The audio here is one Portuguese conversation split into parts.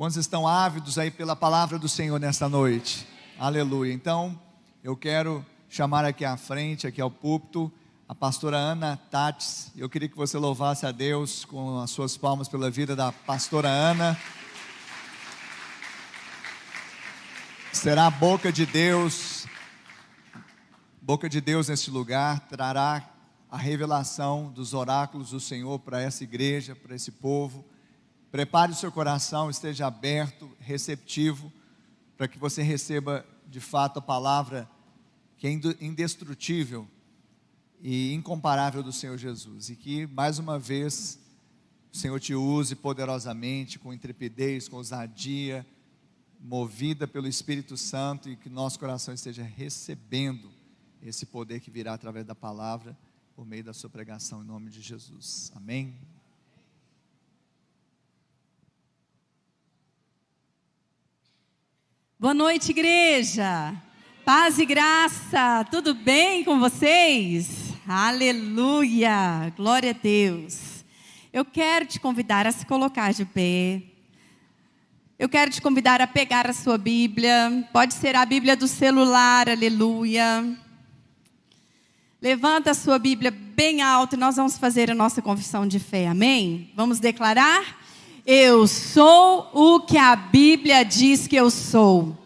Quantos estão ávidos aí pela palavra do Senhor nesta noite? Aleluia. Então, eu quero chamar aqui à frente, aqui ao púlpito, a pastora Ana Tates. Eu queria que você louvasse a Deus com as suas palmas pela vida da pastora Ana. Será a boca de Deus neste lugar, trará a revelação dos oráculos do Senhor para essa igreja, para esse povo. Prepare o seu coração, esteja aberto, receptivo, para que você receba de fato a palavra que é indestrutível e incomparável do Senhor Jesus. E que mais uma vez o Senhor te use poderosamente, com intrepidez, com ousadia, movida pelo Espírito Santo, e que nosso coração esteja recebendo esse poder que virá através da palavra, por meio da sua pregação, em nome de Jesus. Amém? Boa noite, igreja. Paz e graça. Tudo bem com vocês? Aleluia. Glória a Deus. Eu quero te convidar a se colocar de pé. Eu quero te convidar a pegar a sua Bíblia. Pode ser a Bíblia do celular. Aleluia. Levanta a sua Bíblia bem alto e nós vamos fazer a nossa confissão de fé. Amém? Vamos declarar? Eu sou o que a Bíblia diz que eu sou.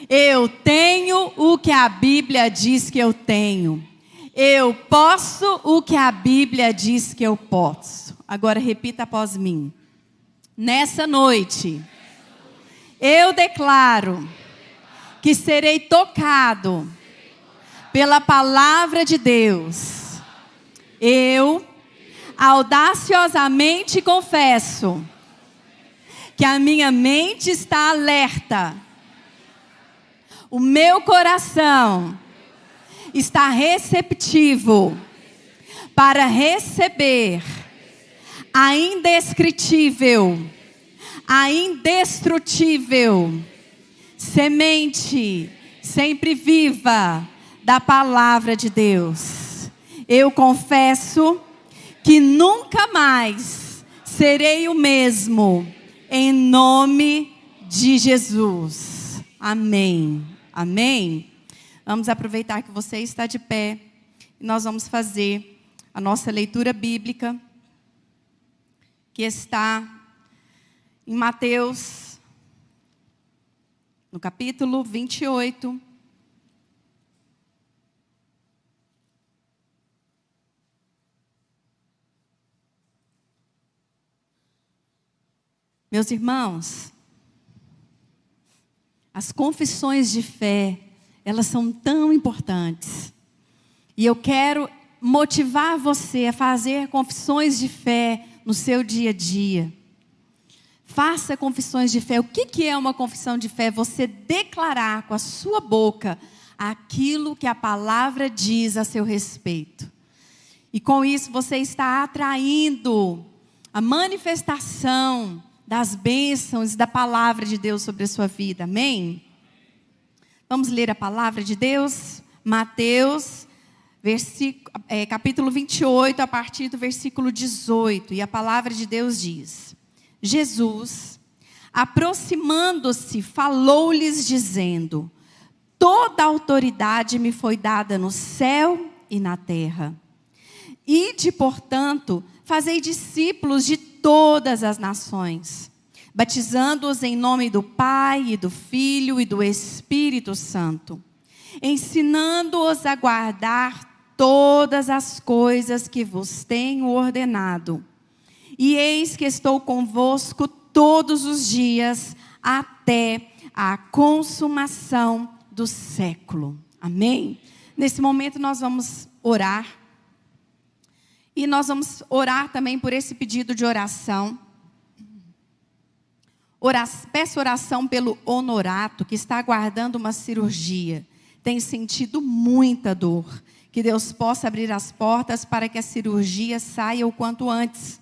Eu tenho o que a Bíblia diz que eu tenho. Eu posso o que a Bíblia diz que eu posso. Agora repita após mim. Nessa noite, eu declaro que serei tocado pela palavra de Deus. Eu audaciosamente confesso que a minha mente está alerta, o meu coração está receptivo para receber a indescritível, a indestrutível semente sempre viva da palavra de Deus. Eu confesso que nunca mais serei o mesmo. Em nome de Jesus. Amém. Amém. Vamos aproveitar que você está de pé. E nós vamos fazer a nossa leitura bíblica, que está em Mateus, no capítulo 28. Meus irmãos, as confissões de fé, elas são tão importantes. E eu quero motivar você a fazer confissões de fé no seu dia a dia. Faça confissões de fé. O que é uma confissão de fé? Você declarar com a sua boca aquilo que a palavra diz a seu respeito. E com isso você está atraindo a manifestação das bênçãos da palavra de Deus sobre a sua vida. Amém? Vamos ler a palavra de Deus. Mateus, capítulo 28, a partir do versículo 18. E a palavra de Deus diz: Jesus, aproximando-se, falou-lhes dizendo: toda autoridade me foi dada no céu e na terra. Ide, portanto, fazei discípulos de todas as nações, batizando-os em nome do Pai, e do Filho, e do Espírito Santo, ensinando-os a guardar todas as coisas que vos tenho ordenado. E eis que estou convosco todos os dias, até a consumação do século. Amém? Nesse momento nós vamos orar. E nós vamos orar também por esse pedido de oração. Peço oração pelo Honorato, que está aguardando uma cirurgia. Tem sentido muita dor. Que Deus possa abrir as portas para que a cirurgia saia o quanto antes.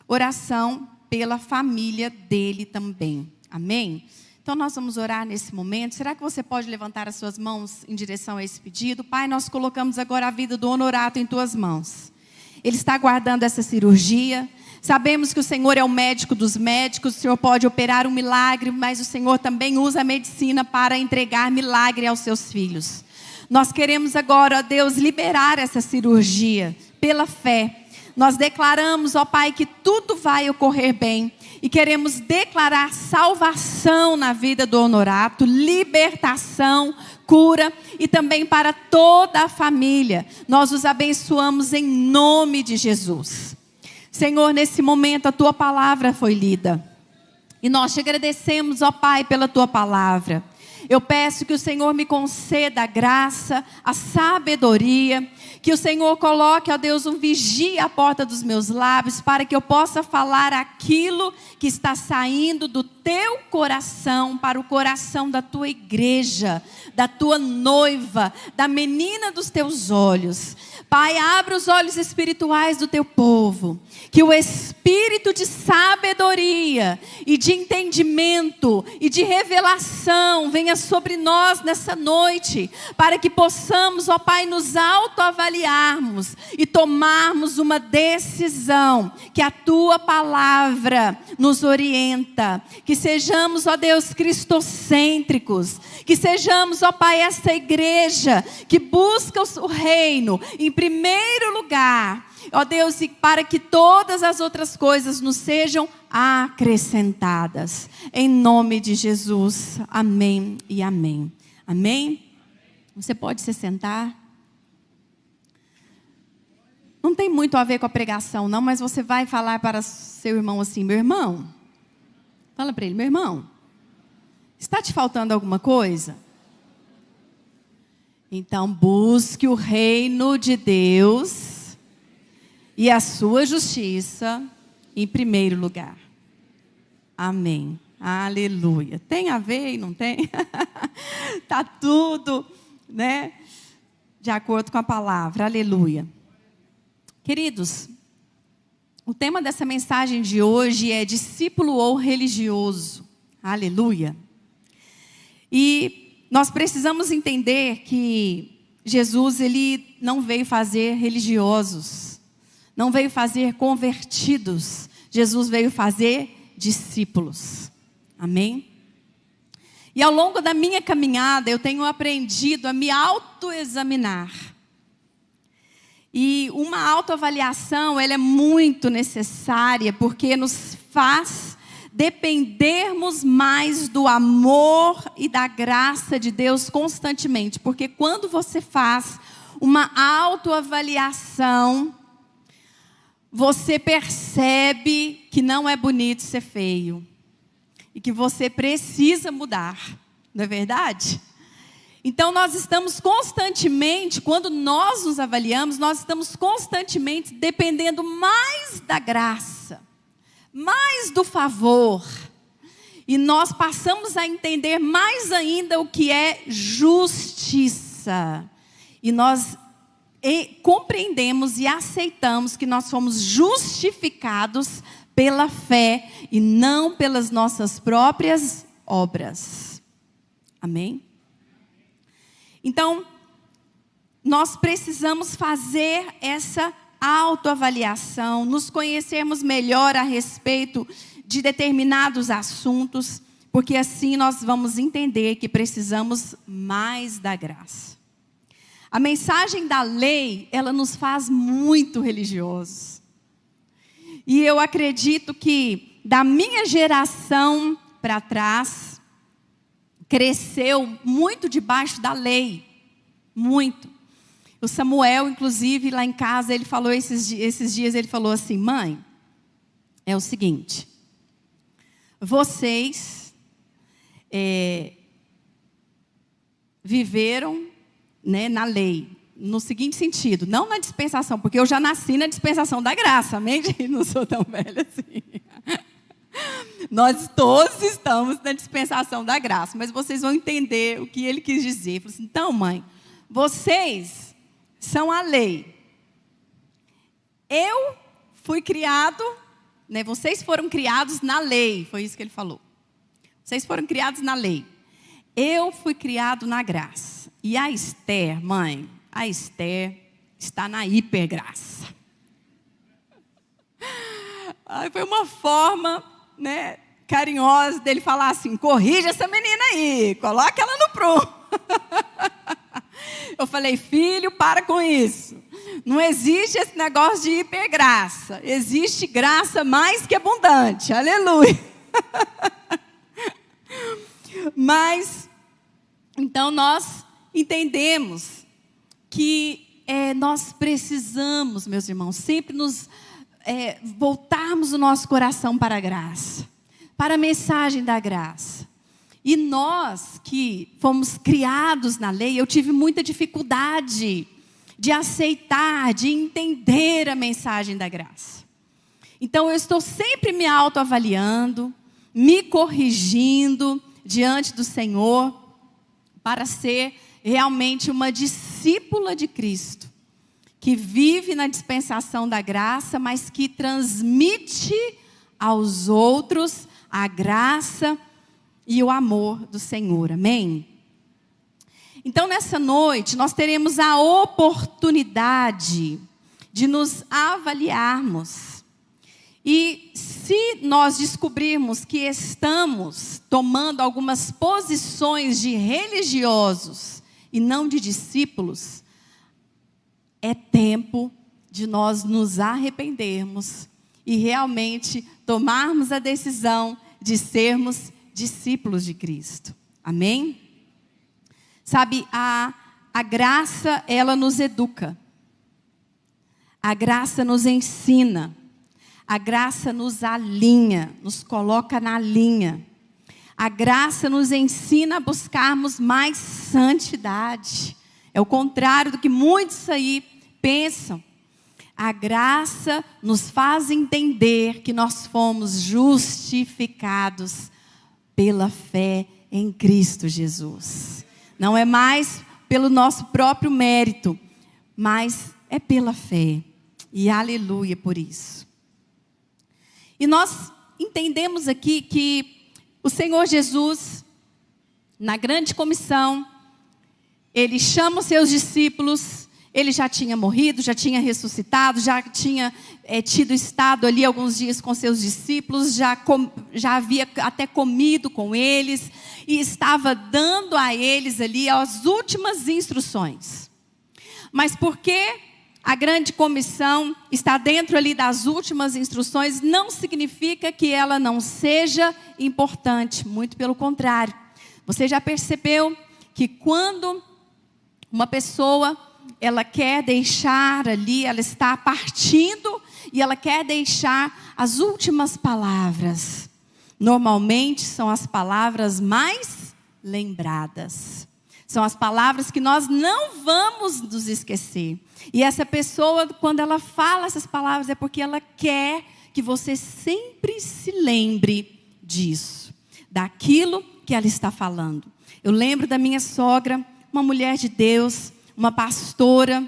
Oração pela família dele também. Amém? Então nós vamos orar nesse momento. Será que você pode levantar as suas mãos em direção a esse pedido? Pai, nós colocamos agora a vida do Honorato em tuas mãos. Ele está aguardando essa cirurgia. Sabemos que o Senhor é o médico dos médicos, o Senhor pode operar um milagre, mas o Senhor também usa a medicina para entregar milagre aos seus filhos. Nós queremos agora, ó Deus, liberar essa cirurgia pela fé. Nós declaramos, ó Pai, que tudo vai ocorrer bem. E queremos declarar salvação na vida do Honorato, libertação, cura e também para toda a família. Nós os abençoamos em nome de Jesus. Senhor, nesse momento a Tua palavra foi lida. E nós te agradecemos, ó Pai, pela Tua palavra. Eu peço que o Senhor me conceda a graça, a sabedoria, que o Senhor coloque, ó Deus, um vigia à porta dos meus lábios, para que eu possa falar aquilo que está saindo do Teu coração, para o coração da Tua igreja, da Tua noiva, da menina dos Teus olhos. Pai, abra os olhos espirituais do Teu povo, que o espírito de sabedoria e de entendimento e de revelação venha sobre nós nessa noite, para que possamos, ó Pai, nos autoavaliarmos e tomarmos uma decisão, que a Tua palavra nos orienta, que sejamos, ó Deus, cristocêntricos, que sejamos, ó Pai, essa igreja que busca o reino em primeiro lugar, ó Deus, e para que todas as outras coisas nos sejam acrescentadas. Em nome de Jesus, amém e amém. Amém? Você pode se sentar. Não tem muito a ver com a pregação não, mas você vai falar para seu irmão assim: meu irmão, fala para ele, meu irmão, está te faltando alguma coisa? Então busque o reino de Deus e a sua justiça em primeiro lugar. Amém. Aleluia. Tem a ver e não tem? Está tudo, né, de acordo com a palavra. Aleluia. Queridos, o tema dessa mensagem de hoje é discípulo ou religioso. Aleluia. E nós precisamos entender que Jesus, ele não veio fazer religiosos, não veio fazer convertidos. Jesus veio fazer discípulos. Amém? E ao longo da minha caminhada, eu tenho aprendido a me autoexaminar. E uma autoavaliação, ela é muito necessária, porque nos faz dependermos mais do amor e da graça de Deus constantemente. Porque quando você faz uma autoavaliação, você percebe que não é bonito ser feio. E que você precisa mudar. Não é verdade? Então nós estamos constantemente, quando nós nos avaliamos, nós estamos constantemente dependendo mais da graça, mais do favor. E nós passamos a entender mais ainda o que é justiça. E nós compreendemos e aceitamos que nós fomos justificados pela fé e não pelas nossas próprias obras. Amém? Então, nós precisamos fazer essa autoavaliação, nos conhecermos melhor a respeito de determinados assuntos, porque assim nós vamos entender que precisamos mais da graça. A mensagem da lei, ela nos faz muito religiosos. E eu acredito que da minha geração para trás, cresceu muito debaixo da lei, muito. O Samuel, inclusive, lá em casa, ele falou esses dias, ele falou assim: mãe, é o seguinte, vocês viveram, né, na lei, no seguinte sentido, não na dispensação, porque eu já nasci na dispensação da graça, amém? Não sou tão velha assim. Nós todos estamos na dispensação da graça, mas vocês vão entender o que ele quis dizer. Ele falou assim: então, mãe, vocês são a lei. Eu fui criado, né, vocês foram criados na lei, foi isso que ele falou. Vocês foram criados na lei. Eu fui criado na graça. E a Esther, mãe, a Esther está na hipergraça. Aí foi uma forma, né, carinhosa dele falar assim: corrija essa menina aí, coloca ela no prumo. Eu falei: filho, para com isso. Não existe esse negócio de hipergraça. Existe graça mais que abundante. Aleluia. Mas, então nós entendemos que nós precisamos, meus irmãos, sempre nos voltarmos o nosso coração para a graça, para a mensagem da graça. E nós que fomos criados na lei, eu tive muita dificuldade de aceitar, de entender a mensagem da graça. Então eu estou sempre me autoavaliando, me corrigindo diante do Senhor, para ser realmente uma discípula de Cristo, que vive na dispensação da graça, mas que transmite aos outros a graça e o amor do Senhor. Amém? Então, nessa noite, nós teremos a oportunidade de nos avaliarmos. E se nós descobrirmos que estamos tomando algumas posições de religiosos e não de discípulos, é tempo de nós nos arrependermos e realmente tomarmos a decisão de sermos discípulos de Cristo. Amém? Sabe, a graça, ela nos educa. A graça nos ensina. A graça nos alinha, nos coloca na linha. A graça nos ensina a buscarmos mais santidade. É o contrário do que muitos aí pensam. A graça nos faz entender que nós fomos justificados pela fé em Cristo Jesus. Não é mais pelo nosso próprio mérito, mas é pela fé. E aleluia por isso. E nós entendemos aqui que o Senhor Jesus, na grande comissão, Ele chama os seus discípulos. Ele já tinha morrido, já tinha ressuscitado, já tinha tido estado ali alguns dias com seus discípulos, já havia até comido com eles, e estava dando a eles ali as últimas instruções. Mas porque a grande comissão está dentro ali das últimas instruções, não significa que ela não seja importante, muito pelo contrário. Você já percebeu que quando uma pessoa ela quer deixar ali, ela está partindo e ela quer deixar as últimas palavras. Normalmente são as palavras mais lembradas. São as palavras que nós não vamos nos esquecer. E essa pessoa, quando ela fala essas palavras, é porque ela quer que você sempre se lembre disso, daquilo que ela está falando. Eu lembro da minha sogra, uma mulher de Deus, uma pastora,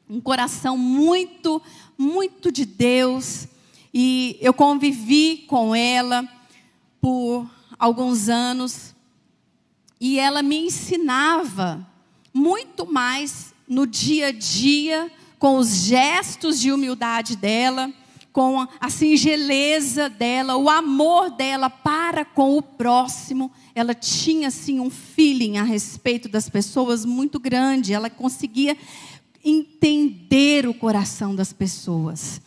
um coração muito, muito de Deus. E eu convivi com ela por alguns anos. E ela me ensinava muito mais no dia a dia, com os gestos de humildade dela, com a singeleza dela, o amor dela para com o próximo. Ela tinha assim um feeling a respeito das pessoas muito grande. Ela conseguia entender o coração das pessoas.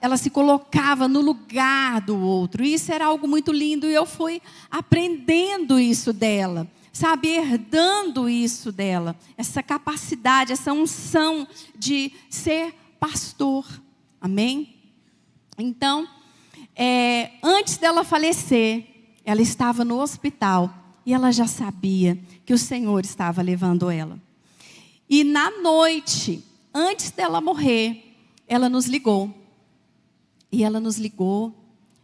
Ela se colocava no lugar do outro. E isso era algo muito lindo. E eu fui aprendendo isso dela, sabe, herdando isso dela, essa capacidade, essa unção de ser pastor. Amém? Então, antes dela falecer, ela estava no hospital e ela já sabia que o Senhor estava levando ela. E na noite, antes dela morrer, ela nos ligou. E ela nos ligou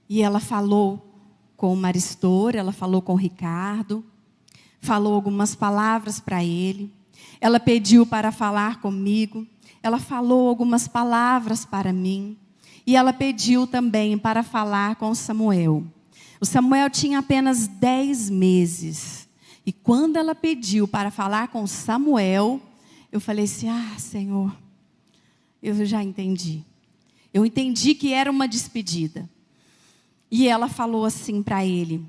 e ela falou com o Maristor, ela falou com o Ricardo, falou algumas palavras para ele. Ela pediu para falar comigo, ela falou algumas palavras para mim. E ela pediu também para falar com o Samuel. O Samuel tinha apenas 10 meses. E quando ela pediu para falar com o Samuel, eu falei assim: ah, Senhor, eu já entendi. Eu entendi que era uma despedida. E ela falou assim para ele: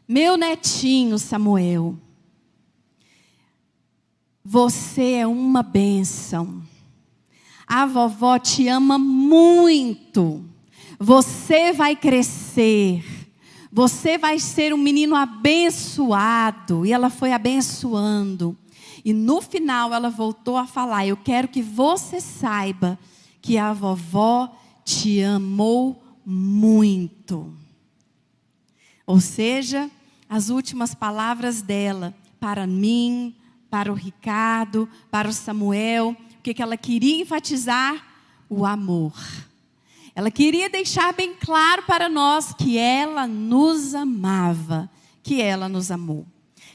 meu netinho Samuel, você é uma bênção. A vovó te ama muito. Você vai crescer. Você vai ser um menino abençoado. E ela foi abençoando. E no final ela voltou a falar: eu quero que você saiba que a vovó te amou muito. Ou seja, as últimas palavras dela para mim, para o Ricardo, para o Samuel, o que ela queria enfatizar? O amor. Ela queria deixar bem claro para nós que ela nos amava, que ela nos amou.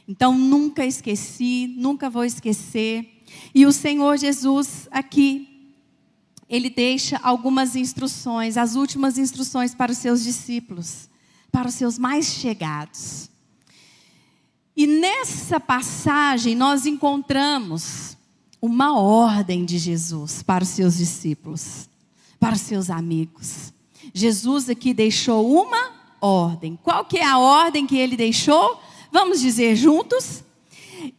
Então nunca esqueci, nunca vou esquecer. E o Senhor Jesus aqui, Ele deixa algumas instruções, as últimas instruções para os seus discípulos, para os seus mais chegados. E nessa passagem nós encontramos uma ordem de Jesus para os seus discípulos, para os seus amigos. Jesus aqui deixou uma ordem. Qual que é a ordem que Ele deixou? Vamos dizer juntos?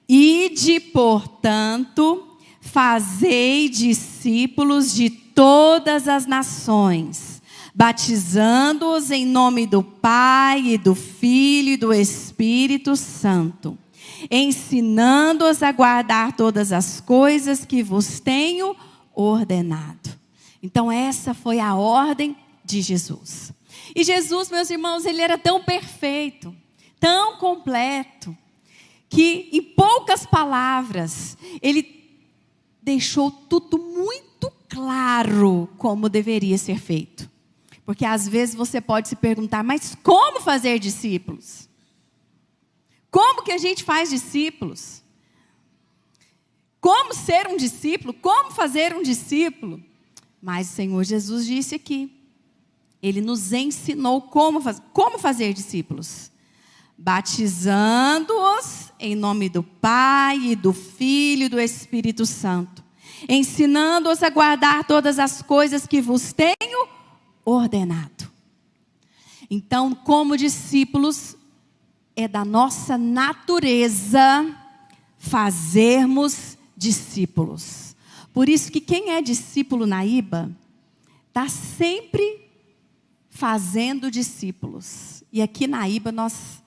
Ide, portanto, fazei discípulos de todas as nações, batizando-os em nome do Pai, e do Filho e do Espírito Santo, ensinando-os a guardar todas as coisas que vos tenho ordenado. Então essa foi a ordem de Jesus. E Jesus, meus irmãos, Ele era tão perfeito, tão completo, que em poucas palavras, Ele deixou tudo muito claro como deveria ser feito. Porque às vezes você pode se perguntar: mas como fazer discípulos? Como que a gente faz discípulos? Como ser um discípulo? Como fazer um discípulo? Mas o Senhor Jesus disse aqui, Ele nos ensinou como fazer discípulos. Batizando-os em nome do Pai, e do Filho e do Espírito Santo, ensinando-os a guardar todas as coisas que vos tenho ordenado. Então, como discípulos, é da nossa natureza fazermos discípulos. Por isso que quem é discípulo na IBA está sempre fazendo discípulos. E aqui na IBA nós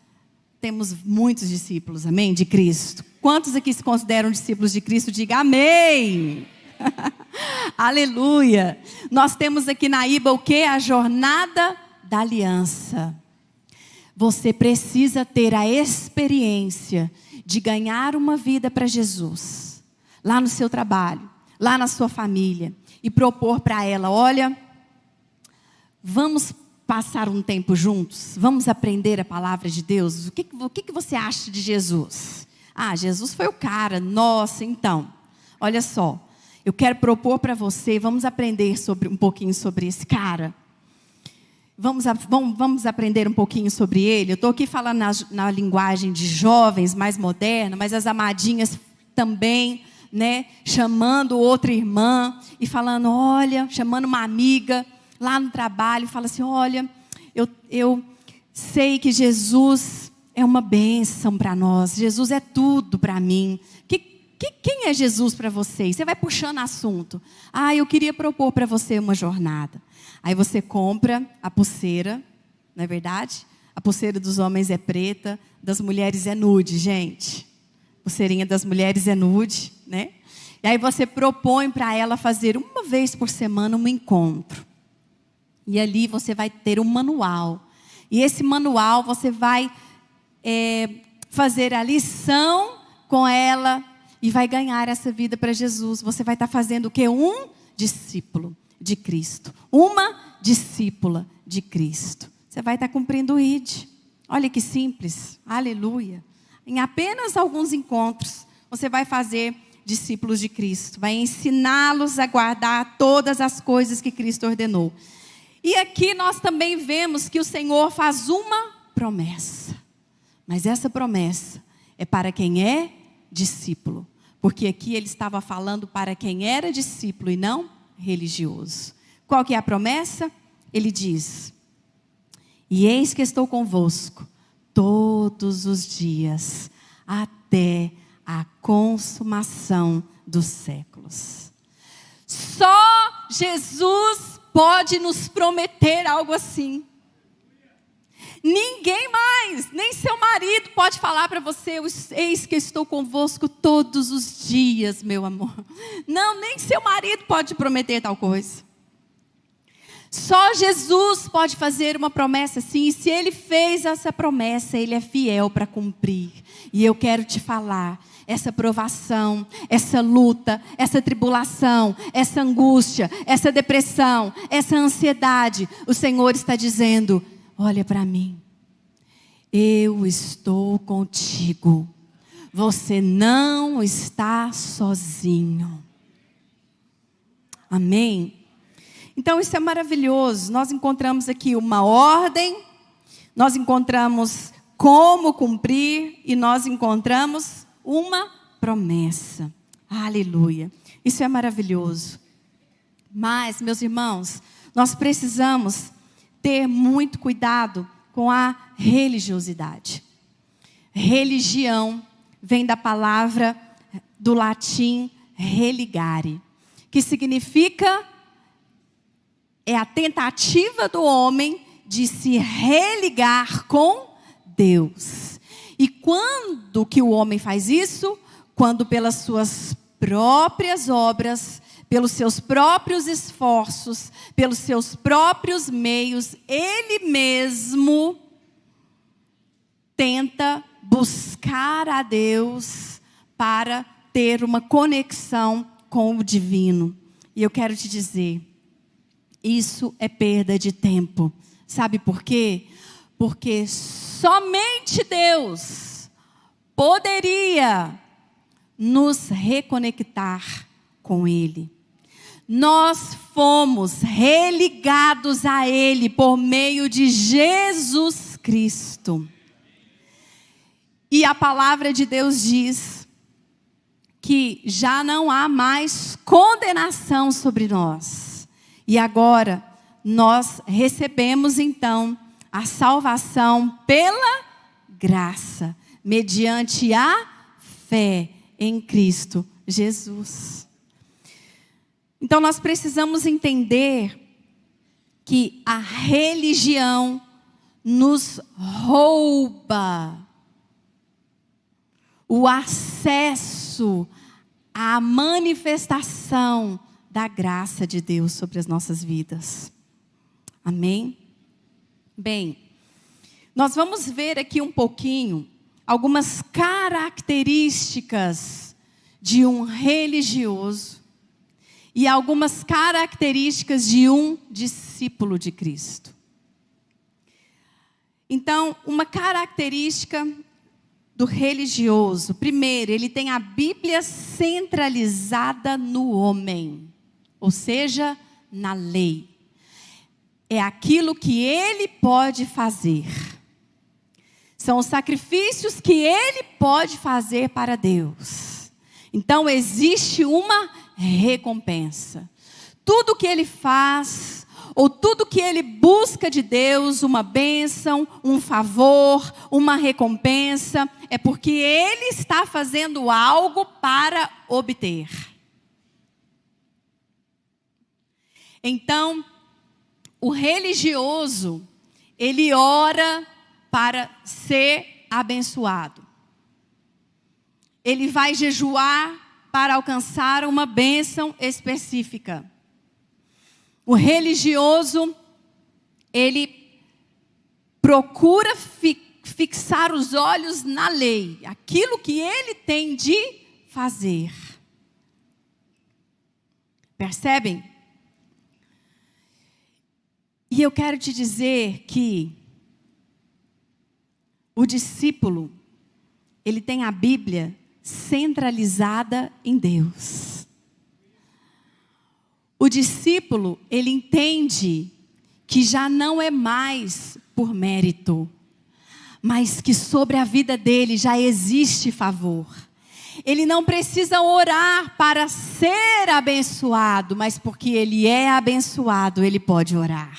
temos muitos discípulos, amém? De Cristo. Quantos aqui se consideram discípulos de Cristo? Diga amém! Aleluia! Nós temos aqui na IBA o que? A jornada da aliança. Você precisa ter a experiência de ganhar uma vida para Jesus, lá no seu trabalho, lá na sua família, e propor para ela: olha, vamos passar um tempo juntos, vamos aprender a palavra de Deus. O que você acha de Jesus? Ah, Jesus foi o cara. Nossa, então, olha só, eu quero propor para você, vamos aprender um pouquinho sobre esse cara. Vamos aprender um pouquinho sobre ele. Eu estou aqui falando na linguagem de jovens, mais moderna, mas as amadinhas também, né? Chamando outra irmã e falando: olha, chamando uma amiga lá no trabalho, fala assim: olha, eu sei que Jesus é uma bênção para nós, Jesus é tudo para mim. Quem é Jesus para você? E você vai puxando assunto. Ah, eu queria propor para você uma jornada. Aí você compra a pulseira, não é verdade? A pulseira dos homens é preta, das mulheres é nude, gente. A pulseirinha das mulheres é nude, né? E aí você propõe para ela fazer uma vez por semana um encontro. E ali você vai ter um manual. E esse manual você vai fazer a lição com ela e vai ganhar essa vida para Jesus. Você vai estar fazendo o quê? Um discípulo de Cristo. Uma discípula de Cristo. Você vai estar cumprindo o ID. Olha que simples. Aleluia. Em apenas alguns encontros, você vai fazer discípulos de Cristo. Vai ensiná-los a guardar todas as coisas que Cristo ordenou. E aqui nós também vemos que o Senhor faz uma promessa. Mas essa promessa é para quem é discípulo. Porque aqui ele estava falando para quem era discípulo e não religioso. Qual que é a promessa? Ele diz: e eis que estou convosco todos os dias, até a consumação dos séculos. Só Jesus pode nos prometer algo assim. Ninguém mais, nem seu marido pode falar para você: eis que estou convosco todos os dias, meu amor. Não, nem seu marido pode prometer tal coisa. Só Jesus pode fazer uma promessa assim. E se Ele fez essa promessa, Ele é fiel para cumprir. E eu quero te falar, essa provação, essa luta, essa tribulação, essa angústia, essa depressão, essa ansiedade, o Senhor está dizendo: olha para mim, eu estou contigo, você não está sozinho. Amém? Então isso é maravilhoso. Nós encontramos aqui uma ordem, nós encontramos como cumprir e nós encontramos uma promessa. Aleluia. Isso é maravilhoso. Mas, meus irmãos, nós precisamos ter muito cuidado com a religiosidade. Religião vem da palavra do latim religare, que significa é a tentativa do homem de se religar com Deus. E quando que o homem faz isso? Quando pelas suas próprias obras, pelos seus próprios esforços, pelos seus próprios meios, ele mesmo tenta buscar a Deus para ter uma conexão com o divino. E eu quero te dizer, isso é perda de tempo. Sabe por quê? Porque somente Deus poderia nos reconectar com Ele. Nós fomos religados a Ele por meio de Jesus Cristo. E a palavra de Deus diz que já não há mais condenação sobre nós. E agora nós recebemos então a salvação pela graça, mediante a fé em Cristo Jesus. Então nós precisamos entender que a religião nos rouba o acesso à manifestação da graça de Deus sobre as nossas vidas. Amém? Bem, nós vamos ver aqui um pouquinho algumas características de um religioso e algumas características de um discípulo de Cristo. Então, uma característica do religioso: primeiro, ele tem a Bíblia centralizada no homem, ou seja, na lei. É aquilo que ele pode fazer. São os sacrifícios que ele pode fazer para Deus. Então existe uma recompensa. Tudo que ele faz, ou tudo que ele busca de Deus, uma bênção, um favor, uma recompensa, é porque ele está fazendo algo para obter. Então, o religioso, ele ora para ser abençoado. Ele vai jejuar para alcançar uma bênção específica. O religioso, ele procura fixar os olhos na lei, aquilo que ele tem de fazer. Percebem? E eu quero te dizer que o discípulo, ele tem a Bíblia centralizada em Deus. O discípulo, ele entende que já não é mais por mérito, mas que sobre a vida dele já existe favor. Ele não precisa orar para ser abençoado, mas porque ele é abençoado, ele pode orar.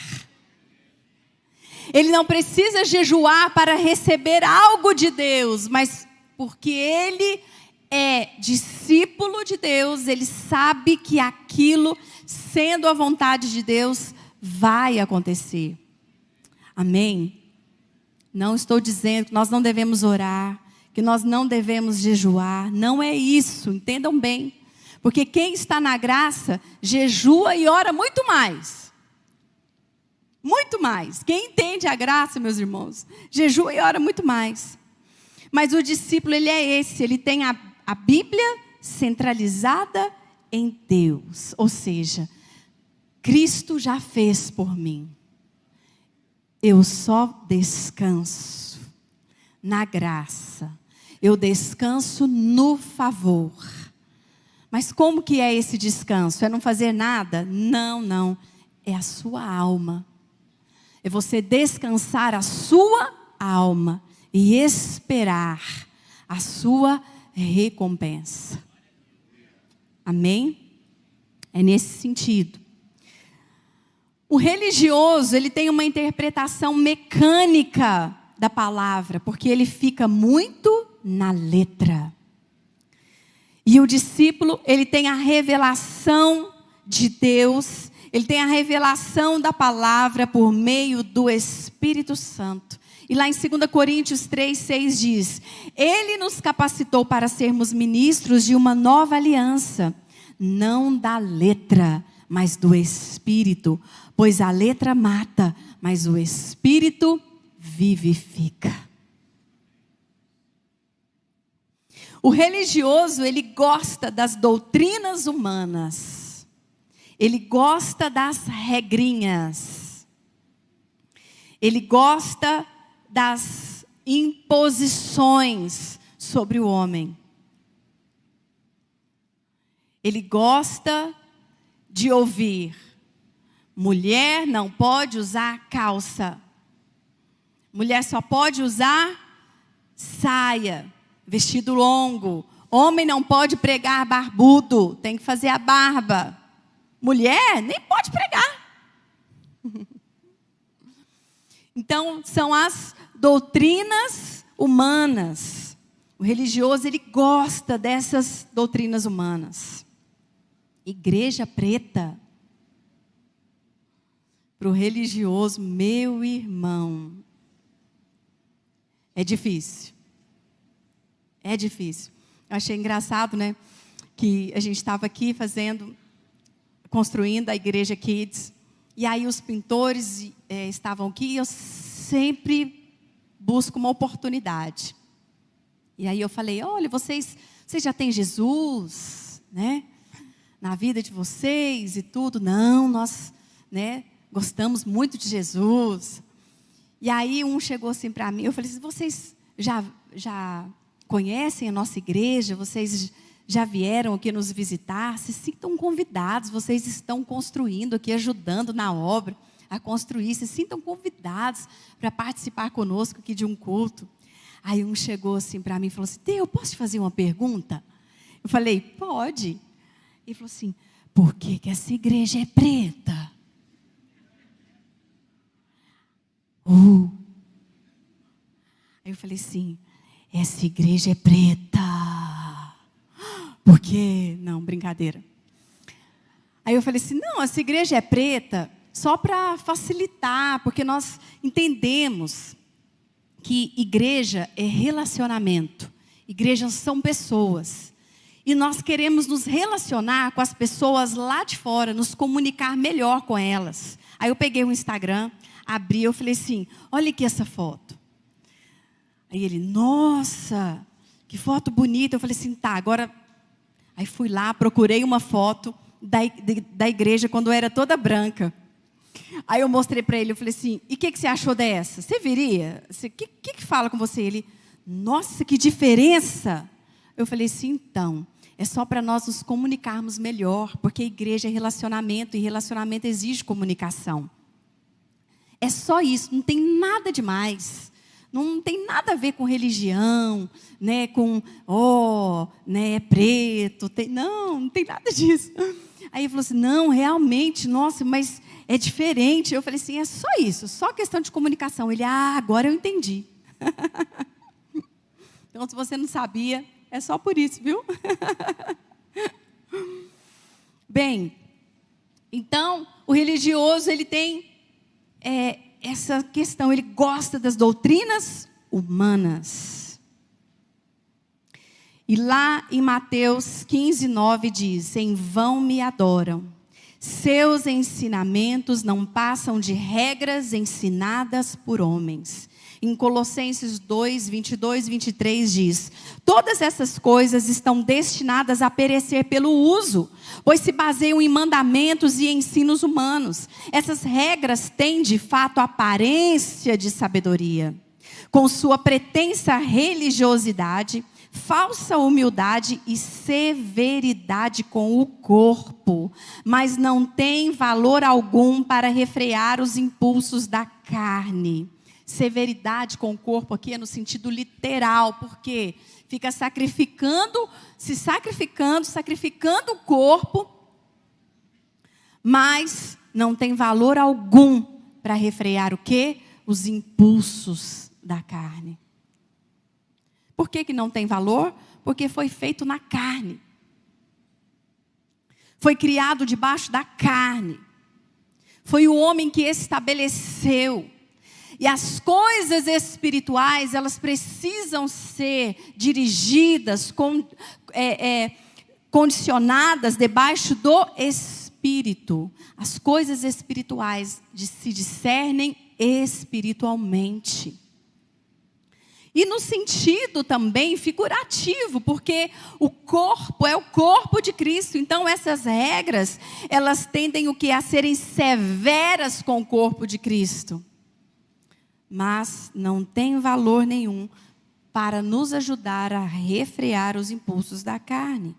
Ele não precisa jejuar para receber algo de Deus, mas porque ele é discípulo de Deus, ele sabe que aquilo, sendo a vontade de Deus, vai acontecer. Amém? Não estou dizendo que nós não devemos orar, que nós não devemos jejuar. Não é isso, entendam bem. Porque quem está na graça, jejua e ora muito mais. Muito mais. Quem entende a graça, meus irmãos, jejua e ora muito mais. Mas o discípulo, ele é esse. Ele tem a Bíblia centralizada em Deus. Ou seja, Cristo já fez por mim. Eu só descanso na graça. Eu descanso no favor. Mas como que é esse descanso? É não fazer nada? Não, não. É a sua alma. É você descansar a sua alma e esperar a sua recompensa. Amém? É nesse sentido. O religioso, ele tem uma interpretação mecânica da palavra, porque ele fica muito na letra. E o discípulo, ele tem a revelação de Deus, ele tem a revelação da palavra por meio do Espírito Santo. E lá em 2 Coríntios 3:6 diz: Ele nos capacitou para sermos ministros de uma nova aliança, não da letra, mas do Espírito. Pois a letra mata, mas o Espírito vivifica. O religioso, ele gosta das doutrinas humanas. Ele gosta das regrinhas. Ele gosta das imposições sobre o homem. Ele gosta de ouvir: mulher não pode usar calça. Mulher só pode usar saia, vestido longo. Homem não pode pregar barbudo, tem que fazer a barba. Mulher nem pode pregar. Então, são as doutrinas humanas. O religioso, ele gosta dessas doutrinas humanas. Igreja preta. Para o religioso, meu irmão, é difícil. É difícil. Eu achei engraçado, né? Que a gente estava aqui construindo a igreja Kids. E aí os pintores estavam aqui e eu sempre busco uma oportunidade. E aí eu falei: olha, vocês já têm Jesus, né? Na vida de vocês e tudo. Não, nós, né? Gostamos muito de Jesus. E aí um chegou assim para mim, eu falei assim: vocês já conhecem a nossa igreja? Vocês já vieram aqui nos visitar? Se sintam convidados, vocês estão construindo aqui, ajudando na obra a construir. Se sintam convidados para participar conosco aqui de um culto. Aí um chegou assim para mim e falou assim: eu posso te fazer uma pergunta? Eu falei: pode. Ele falou assim: por que essa igreja é preta? Aí eu falei assim: essa igreja é preta. Por quê? Não, brincadeira. Aí eu falei assim: não, essa igreja é preta só para facilitar, porque nós entendemos que igreja é relacionamento. Igrejas são pessoas. E nós queremos nos relacionar com as pessoas lá de fora, nos comunicar melhor com elas. Aí eu peguei o Instagram, abri, eu falei assim: olha aqui essa foto. Aí ele: nossa, que foto bonita. Eu falei assim: tá, agora... Aí fui lá, procurei uma foto da igreja quando eu era toda branca. Aí eu mostrei para ele, eu falei assim: e o que você achou dessa? Você viria? O que fala com você? Ele: nossa, que diferença. Eu falei assim: então, é só para nós nos comunicarmos melhor, porque a igreja é relacionamento, e relacionamento exige comunicação. É só isso, não tem nada demais. Não tem nada a ver com religião, né? Com, né, preto. Não tem nada disso. Aí ele falou assim, não, realmente, nossa, mas é diferente. Eu falei assim, é só isso, só questão de comunicação. Ele, agora eu entendi. Então, se você não sabia, é só por isso, viu? Bem, então, o religioso, ele tem essa questão, ele gosta das doutrinas humanas. E lá em Mateus 15:9 diz, em vão me adoram. Seus ensinamentos não passam de regras ensinadas por homens. Em Colossenses 2, 22 e 23 diz, todas essas coisas estão destinadas a perecer pelo uso, pois se baseiam em mandamentos e ensinos humanos. Essas regras têm, de fato, aparência de sabedoria. Com sua pretensa religiosidade, falsa humildade e severidade com o corpo, mas não tem valor algum para refrear os impulsos da carne. Severidade com o corpo aqui é no sentido literal, porque fica sacrificando o corpo, mas não tem valor algum para refrear o quê? Os impulsos da carne. Por que não tem valor? Porque foi feito na carne. Foi criado debaixo da carne. Foi o homem que estabeleceu. E as coisas espirituais, elas precisam ser dirigidas, condicionadas debaixo do Espírito. As coisas espirituais se discernem espiritualmente. E no sentido também figurativo, porque o corpo é o corpo de Cristo. Então essas regras, elas tendem o que? A serem severas com o corpo de Cristo. Mas não tem valor nenhum para nos ajudar a refrear os impulsos da carne.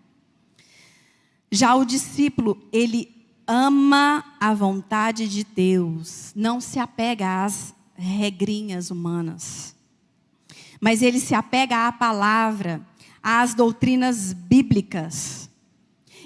Já o discípulo, ele ama a vontade de Deus, não se apega às regrinhas humanas, mas ele se apega à palavra, às doutrinas bíblicas.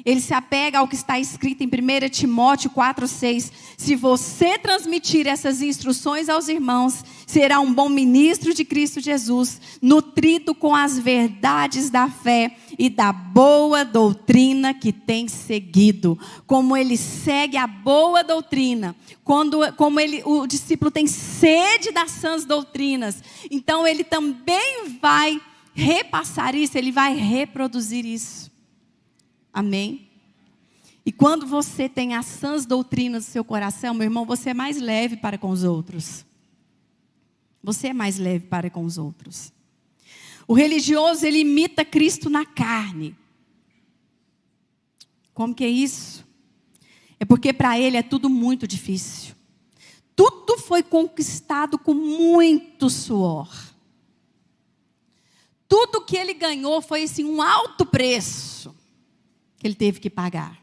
Ele se apega ao que está escrito em 1 Timóteo 4,6. Se você transmitir essas instruções aos irmãos, será um bom ministro de Cristo Jesus, nutrido com as verdades da fé e da boa doutrina que tem seguido. Como ele segue a boa doutrina, o discípulo tem sede das sãs doutrinas, então ele também vai repassar isso, ele vai reproduzir isso. Amém? E quando você tem as sãs doutrinas no seu coração, meu irmão, você é mais leve para com os outros. Você é mais leve para com os outros. O religioso, ele imita Cristo na carne. Como que é isso? É porque para ele é tudo muito difícil. Tudo foi conquistado com muito suor. Tudo que ele ganhou foi assim, um alto preço que ele teve que pagar.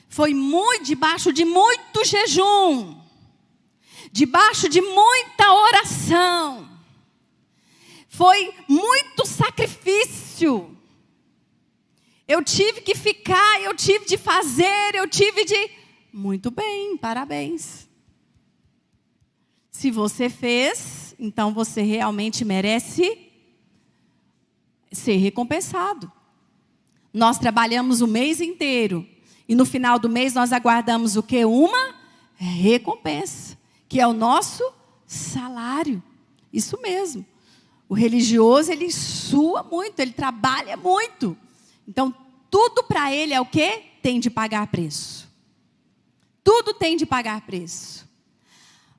Foi debaixo de muito jejum, debaixo de muita oração, foi muito sacrifício. Eu tive que ficar, eu tive de fazer, Muito bem, parabéns. Se você fez, então você realmente merece ser recompensado. Nós trabalhamos o mês inteiro e no final do mês nós aguardamos o quê? Uma recompensa, que é o nosso salário. Isso mesmo. O religioso, ele sua muito, ele trabalha muito. Então, tudo para ele é o quê? Tem de pagar preço. Tudo tem de pagar preço.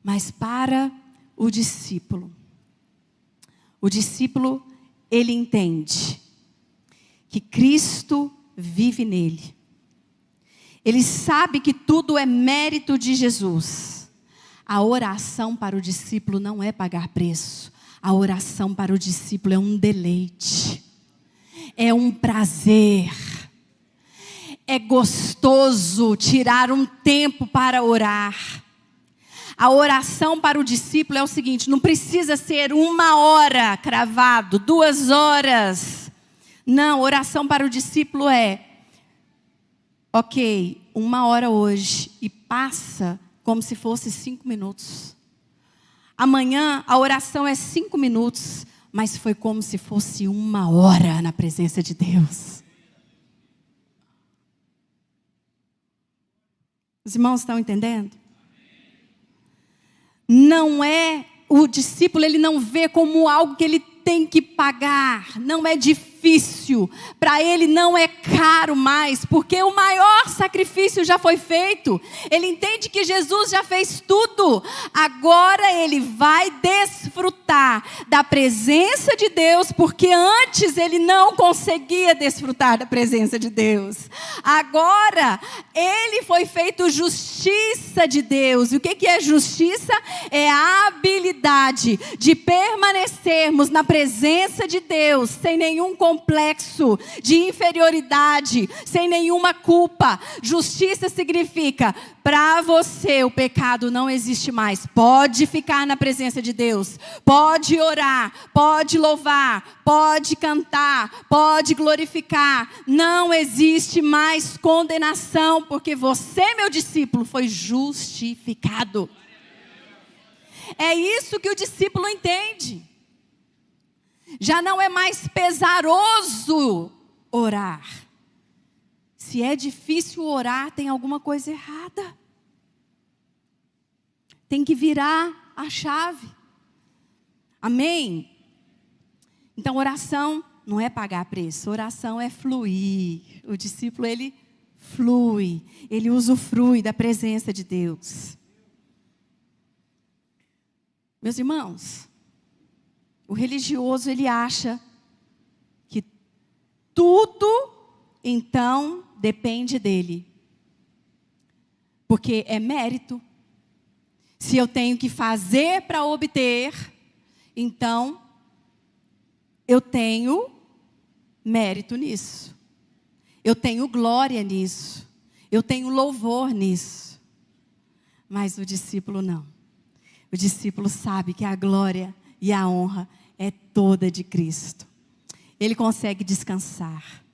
Mas para o discípulo, ele entende que Cristo vive nele. Ele sabe que tudo é mérito de Jesus. A oração para o discípulo não é pagar preço. A oração para o discípulo é um deleite. É um prazer. É gostoso tirar um tempo para orar. A oração para o discípulo é o seguinte: não precisa ser 1 hora cravado, 2 horas. Não, oração para o discípulo é: ok, 1 hora hoje, e passa como se fosse 5 minutos. Amanhã a oração é 5 minutos, mas foi como se fosse 1 hora na presença de Deus. Os irmãos estão entendendo? Não é, o discípulo, ele não vê como algo que ele tem que pagar, não é difícil, para ele não é caro mais, porque o maior sacrifício já foi feito. Ele entende que Jesus já fez tudo, agora ele vai desfrutar da presença de Deus, porque antes ele não conseguia desfrutar da presença de Deus. Agora ele foi feito justiça de Deus. E o que é justiça? É a habilidade de permanecermos na presença de Deus, sem nenhum complexo de inferioridade, sem nenhuma culpa. Justiça significa: para você o pecado não existe mais. Pode ficar na presença de Deus, pode orar, pode louvar, pode cantar, pode glorificar. Não existe mais condenação, porque você, meu discípulo, foi justificado. É isso que o discípulo entende. Já não é mais pesaroso orar. Se é difícil orar, tem alguma coisa errada. Tem que virar a chave. Amém? Então, oração não é pagar preço. Oração é fluir. O discípulo, ele flui. Ele usufrui da presença de Deus. Meus irmãos, o religioso, ele acha que tudo, então, depende dele. Porque é mérito. Se eu tenho que fazer para obter, então, eu tenho mérito nisso. Eu tenho glória nisso. Eu tenho louvor nisso. Mas o discípulo não. O discípulo sabe que a glória e a honra é toda de Cristo. Ele consegue descansar.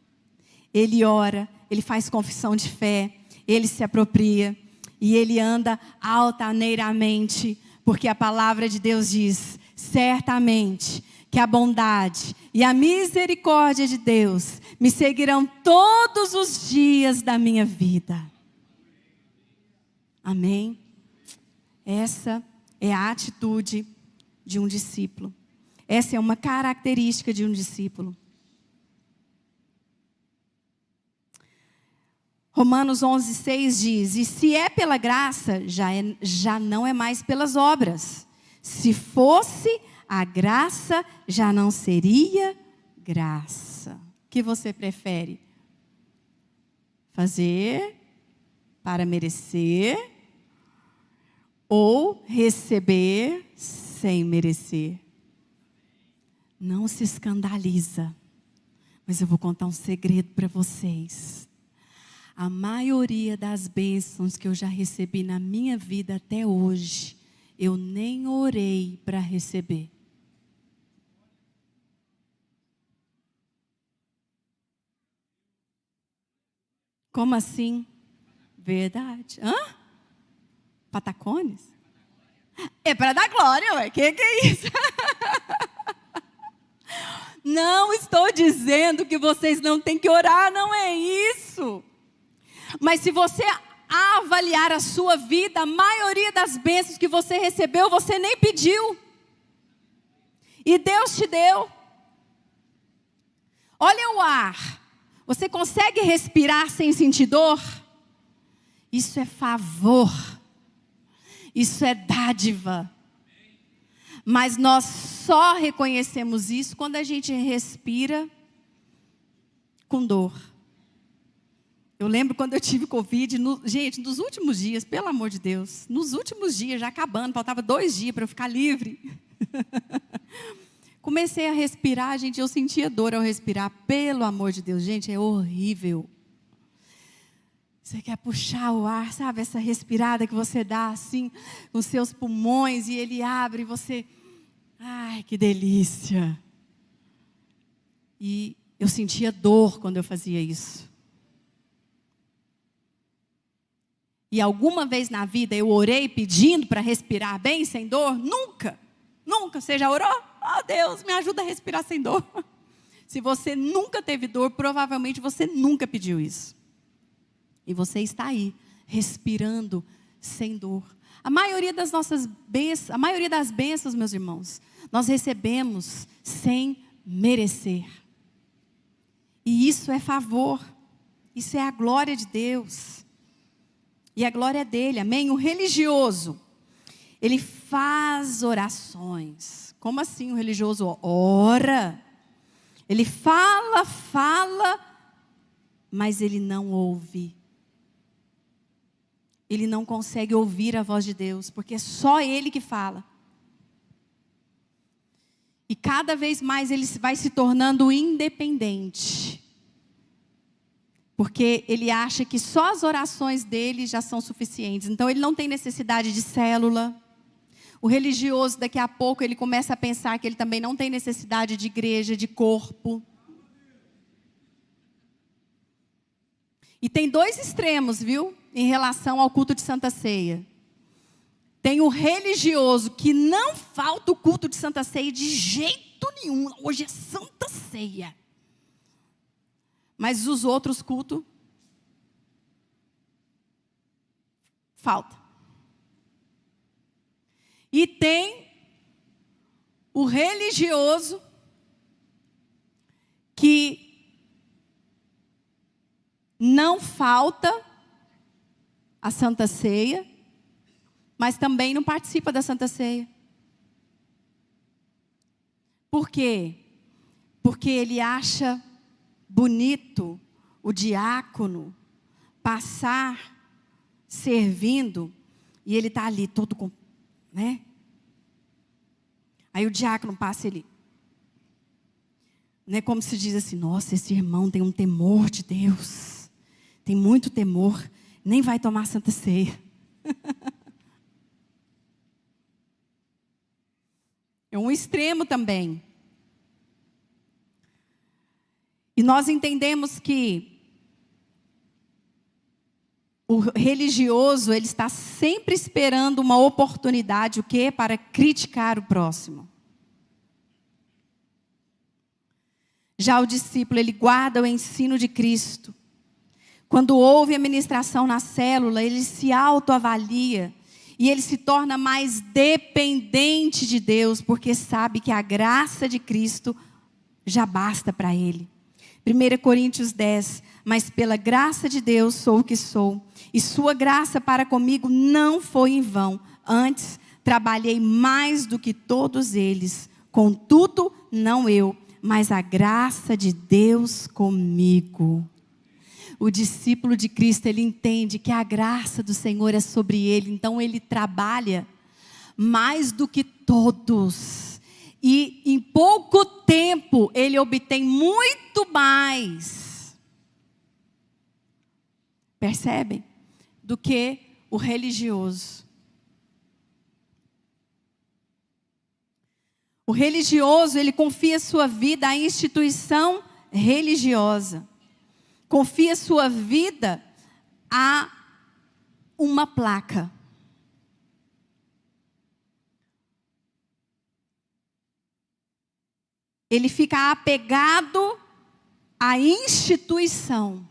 Ele ora, ele faz confissão de fé, ele se apropria e ele anda altaneiramente, porque a palavra de Deus diz: certamente que a bondade e a misericórdia de Deus me seguirão todos os dias da minha vida. Amém? Essa é a atitude de um discípulo. Essa é uma característica de um discípulo. Romanos 11:6 diz: e se é pela graça, já não é mais pelas obras. Se fosse a graça, já não seria graça. O que você prefere? Fazer para merecer ou receber sem merecer? Não se escandaliza, mas eu vou contar um segredo para vocês. A maioria das bênçãos que eu já recebi na minha vida até hoje, eu nem orei para receber. Como assim? Verdade. Hã? Patacones? É para dar glória, ué. Que é isso? Não estou dizendo que vocês não têm que orar, não é isso. Mas se você avaliar a sua vida, a maioria das bênçãos que você recebeu, você nem pediu. E Deus te deu. Olha o ar. Você consegue respirar sem sentir dor? Isso é favor. Isso é dádiva. Mas nós só reconhecemos isso quando a gente respira com dor. Eu lembro quando eu tive Covid, gente, nos últimos dias, pelo amor de Deus, nos últimos dias, já acabando, faltava 2 dias para eu ficar livre. Comecei a respirar, gente, eu sentia dor ao respirar, pelo amor de Deus, gente, é horrível. Você quer puxar o ar, sabe? Essa respirada que você dá assim, nos seus pulmões, e ele abre e você... Ai, que delícia! E eu sentia dor quando eu fazia isso. E alguma vez na vida eu orei pedindo para respirar bem, sem dor? Nunca! Nunca! Você já orou? Oh, Deus, me ajuda a respirar sem dor. Se você nunca teve dor, provavelmente você nunca pediu isso. E você está aí, respirando sem dor. A maioria das nossas bênçãos, a maioria das bênçãos, meus irmãos, nós recebemos sem merecer. E isso é favor. Isso é a glória de Deus. E a glória é dele, amém? O religioso, ele faz orações. Como assim o religioso ora? Ele fala, mas ele não ouve. Ele não consegue ouvir a voz de Deus, porque é só ele que fala. E cada vez mais ele vai se tornando independente. Porque ele acha que só as orações dele já são suficientes. Então ele não tem necessidade de célula. O religioso, daqui a pouco, ele começa a pensar que ele também não tem necessidade de igreja, de corpo. E tem dois extremos, viu? Em relação ao culto de Santa Ceia. Tem o religioso que não falta o culto de Santa Ceia de jeito nenhum. Hoje é Santa Ceia. Mas os outros cultos, falta. E tem o religioso que não falta a Santa Ceia, mas também não participa da Santa Ceia. Por quê? Porque ele acha bonito o diácono passar servindo e ele está ali todo com, né? Aí o diácono passa ele, né? Como se diz assim, nossa, esse irmão tem um temor de Deus, tem muito temor, nem vai tomar Santa Ceia. É um extremo também. E nós entendemos que o religioso, ele está sempre esperando uma oportunidade, o quê? Para criticar o próximo. Já o discípulo, ele guarda o ensino de Cristo. Quando ouve a ministração na célula, ele se autoavalia e ele se torna mais dependente de Deus, porque sabe que a graça de Cristo já basta para ele. 1 Coríntios 10, mas pela graça de Deus sou o que sou, e sua graça para comigo não foi em vão. Antes, trabalhei mais do que todos eles, contudo, não eu, mas a graça de Deus comigo. O discípulo de Cristo, ele entende que a graça do Senhor é sobre ele, então ele trabalha mais do que todos. E em pouco tempo, ele obtém muito mais. Percebem? Do que o religioso. O religioso, ele confia sua vida à instituição religiosa. Confia sua vida a uma placa. Ele fica apegado à instituição.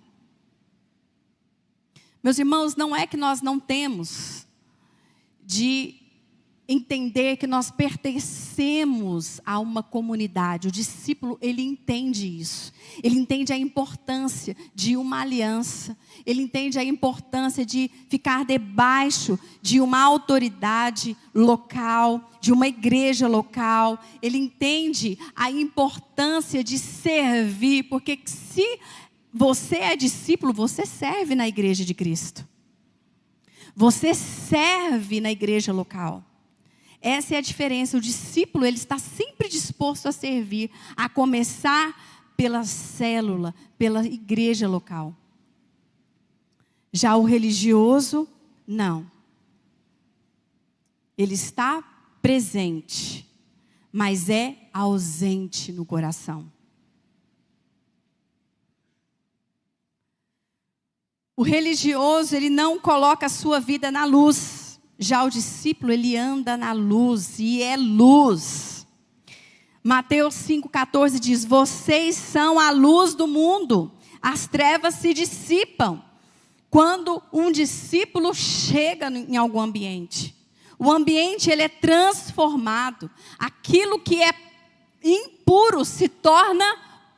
Meus irmãos, não é que nós não temos de entender que nós pertencemos a uma comunidade. O discípulo, ele entende isso. Ele entende a importância de uma aliança. Ele entende a importância de ficar debaixo de uma autoridade local, de uma igreja local. Ele entende a importância de servir, porque se você é discípulo, você serve na igreja de Cristo. Você serve na igreja local. Essa é a diferença. O discípulo, ele está sempre disposto a servir, a começar pela célula, pela igreja local. Já o religioso, não. Ele está presente, mas é ausente no coração. O religioso, ele não coloca a sua vida na luz. Já o discípulo, ele anda na luz e é luz. Mateus 5,14 diz: vocês são a luz do mundo. As trevas se dissipam quando um discípulo chega em algum ambiente. O ambiente, ele é transformado. Aquilo que é impuro se torna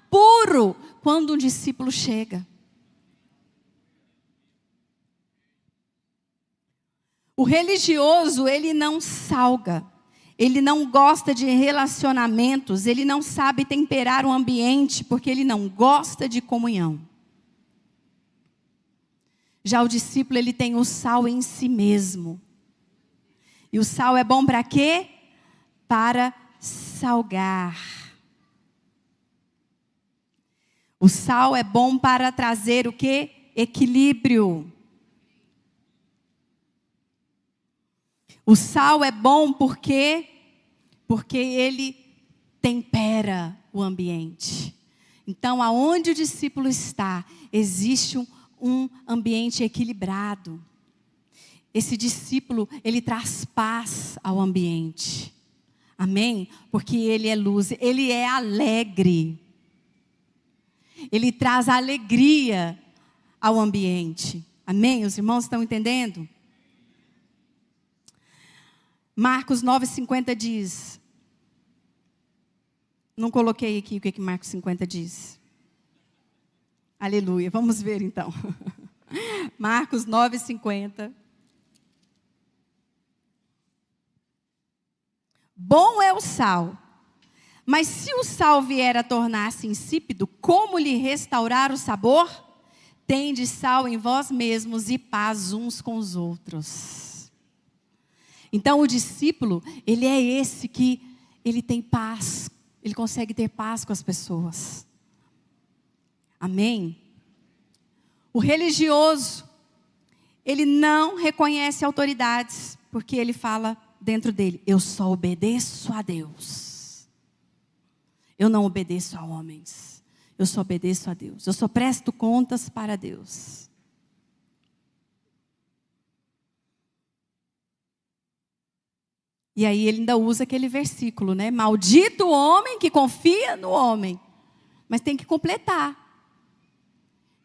puro quando um discípulo chega. O religioso, ele não salga, ele não gosta de relacionamentos, ele não sabe temperar o ambiente, porque ele não gosta de comunhão. Já o discípulo, ele tem o sal em si mesmo. E o sal é bom para quê? Para salgar. O sal é bom para trazer o quê? Equilíbrio. O sal é bom porque ele tempera o ambiente. Então, aonde o discípulo está, existe um ambiente equilibrado. Esse discípulo, ele traz paz ao ambiente. Amém? Porque ele é luz, ele é alegre. Ele traz alegria ao ambiente. Amém? Os irmãos estão entendendo? Marcos 9,50 diz. Não coloquei aqui o que Marcos 50 diz. Aleluia. Vamos ver então. Marcos 9,50. Bom é o sal, mas se o sal vier a tornar-se insípido, como lhe restaurar o sabor? Tende sal em vós mesmos e paz uns com os outros. Então o discípulo, ele é esse que ele tem paz, ele consegue ter paz com as pessoas. Amém? O religioso, ele não reconhece autoridades, porque ele fala dentro dele: eu só obedeço a Deus. Eu não obedeço a homens. Eu só obedeço a Deus. Eu só presto contas para Deus. E aí ele ainda usa aquele versículo, né? Maldito o homem que confia no homem. Mas tem que completar.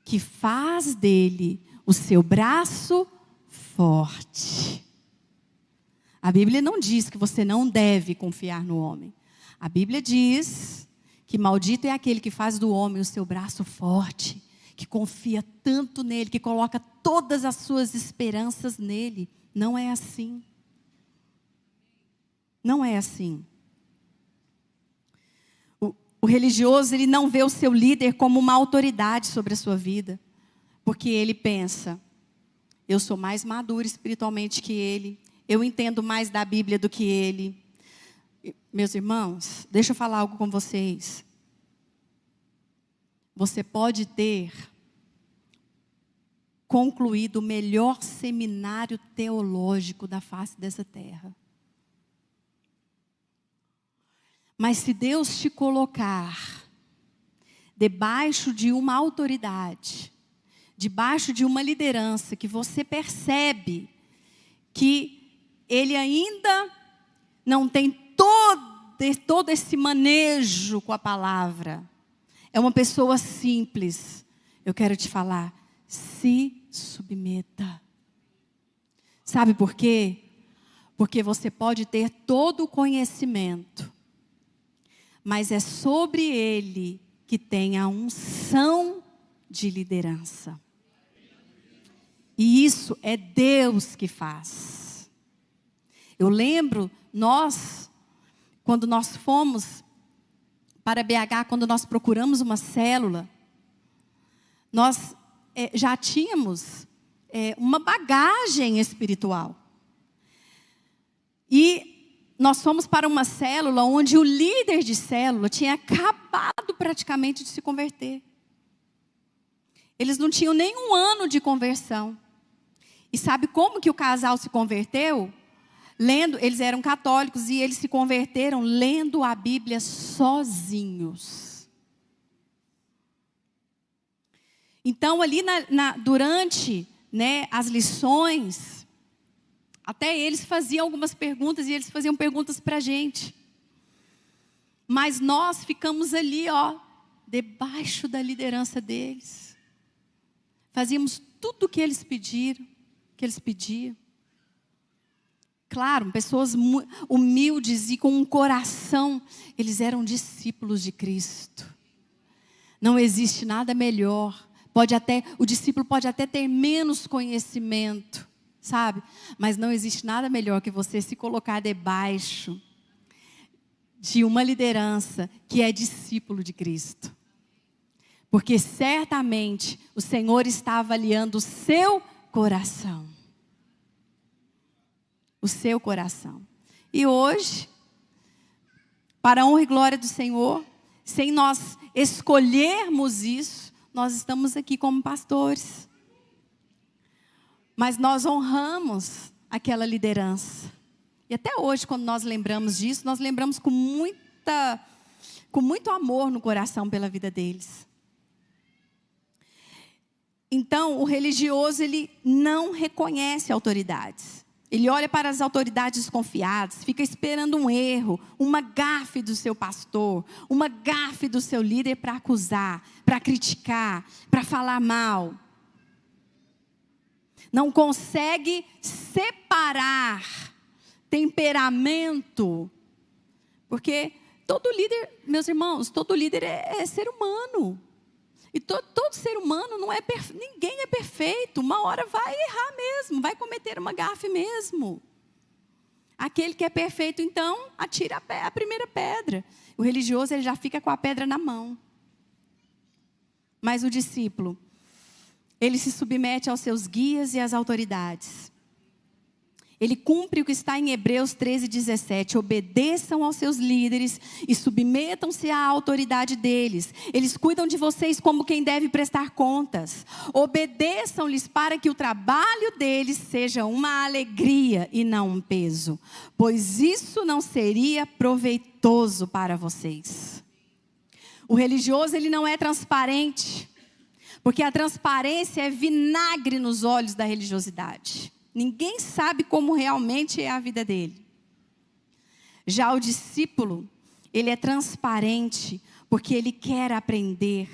Que faz dele o seu braço forte. A Bíblia não diz que você não deve confiar no homem. A Bíblia diz que maldito é aquele que faz do homem o seu braço forte, que confia tanto nele, que coloca todas as suas esperanças nele. Não é assim. Não é assim. O religioso, ele não vê o seu líder como uma autoridade sobre a sua vida, porque ele pensa: eu sou mais maduro espiritualmente que ele, eu entendo mais da Bíblia do que ele. Meus irmãos, deixa eu falar algo com vocês. Você pode ter concluído o melhor seminário teológico da face dessa terra. Mas se Deus te colocar debaixo de uma autoridade, debaixo de uma liderança que você percebe que ele ainda não tem todo esse manejo com a palavra, é uma pessoa simples, eu quero te falar: se submeta. Sabe por quê? Porque você pode ter todo o conhecimento, mas é sobre ele que tem a unção de liderança. E isso é Deus que faz. Eu lembro, quando nós fomos para BH, quando nós procuramos uma célula, nós já tínhamos uma bagagem espiritual. E nós fomos para uma célula onde o líder de célula tinha acabado praticamente de se converter. Eles não tinham nem um ano de conversão. E sabe como que o casal se converteu? Eles eram católicos e eles se converteram lendo a Bíblia sozinhos. Então, ali durante, as lições, até eles faziam algumas perguntas e eles faziam perguntas para a gente. Mas nós ficamos ali, debaixo da liderança deles. Fazíamos tudo o que eles pediam. Claro, pessoas humildes e com um coração, eles eram discípulos de Cristo. Não existe nada melhor. O discípulo pode até ter menos conhecimento, sabe? Mas não existe nada melhor que você se colocar debaixo de uma liderança que é discípulo de Cristo. Porque certamente o Senhor está avaliando o seu coração. O seu coração. E hoje, para a honra e glória do Senhor, sem nós escolhermos isso, nós estamos aqui como pastores. Mas nós honramos aquela liderança. E até hoje, quando nós lembramos disso, nós lembramos com muito amor no coração pela vida deles. Então, o religioso, ele não reconhece autoridades. Ele olha para as autoridades desconfiadas, fica esperando um erro, uma gafe do seu pastor, uma gafe do seu líder para acusar, para criticar, para falar mal. Não consegue separar temperamento, porque todo líder, meus irmãos, todo líder é ser humano. E todo ser humano não é ninguém é perfeito. Uma hora vai errar mesmo, vai cometer uma gafe mesmo. Aquele que é perfeito, então, atira a primeira pedra. O religioso, ele já fica com a pedra na mão. Mas o discípulo, ele se submete aos seus guias e às autoridades. Ele cumpre o que está em Hebreus 13:17. Obedeçam aos seus líderes e submetam-se à autoridade deles. Eles cuidam de vocês como quem deve prestar contas. Obedeçam-lhes para que o trabalho deles seja uma alegria e não um peso, pois isso não seria proveitoso para vocês. O religioso, ele não é transparente, porque a transparência é vinagre nos olhos da religiosidade. Ninguém sabe como realmente é a vida dele. Já o discípulo, ele é transparente, porque ele quer aprender.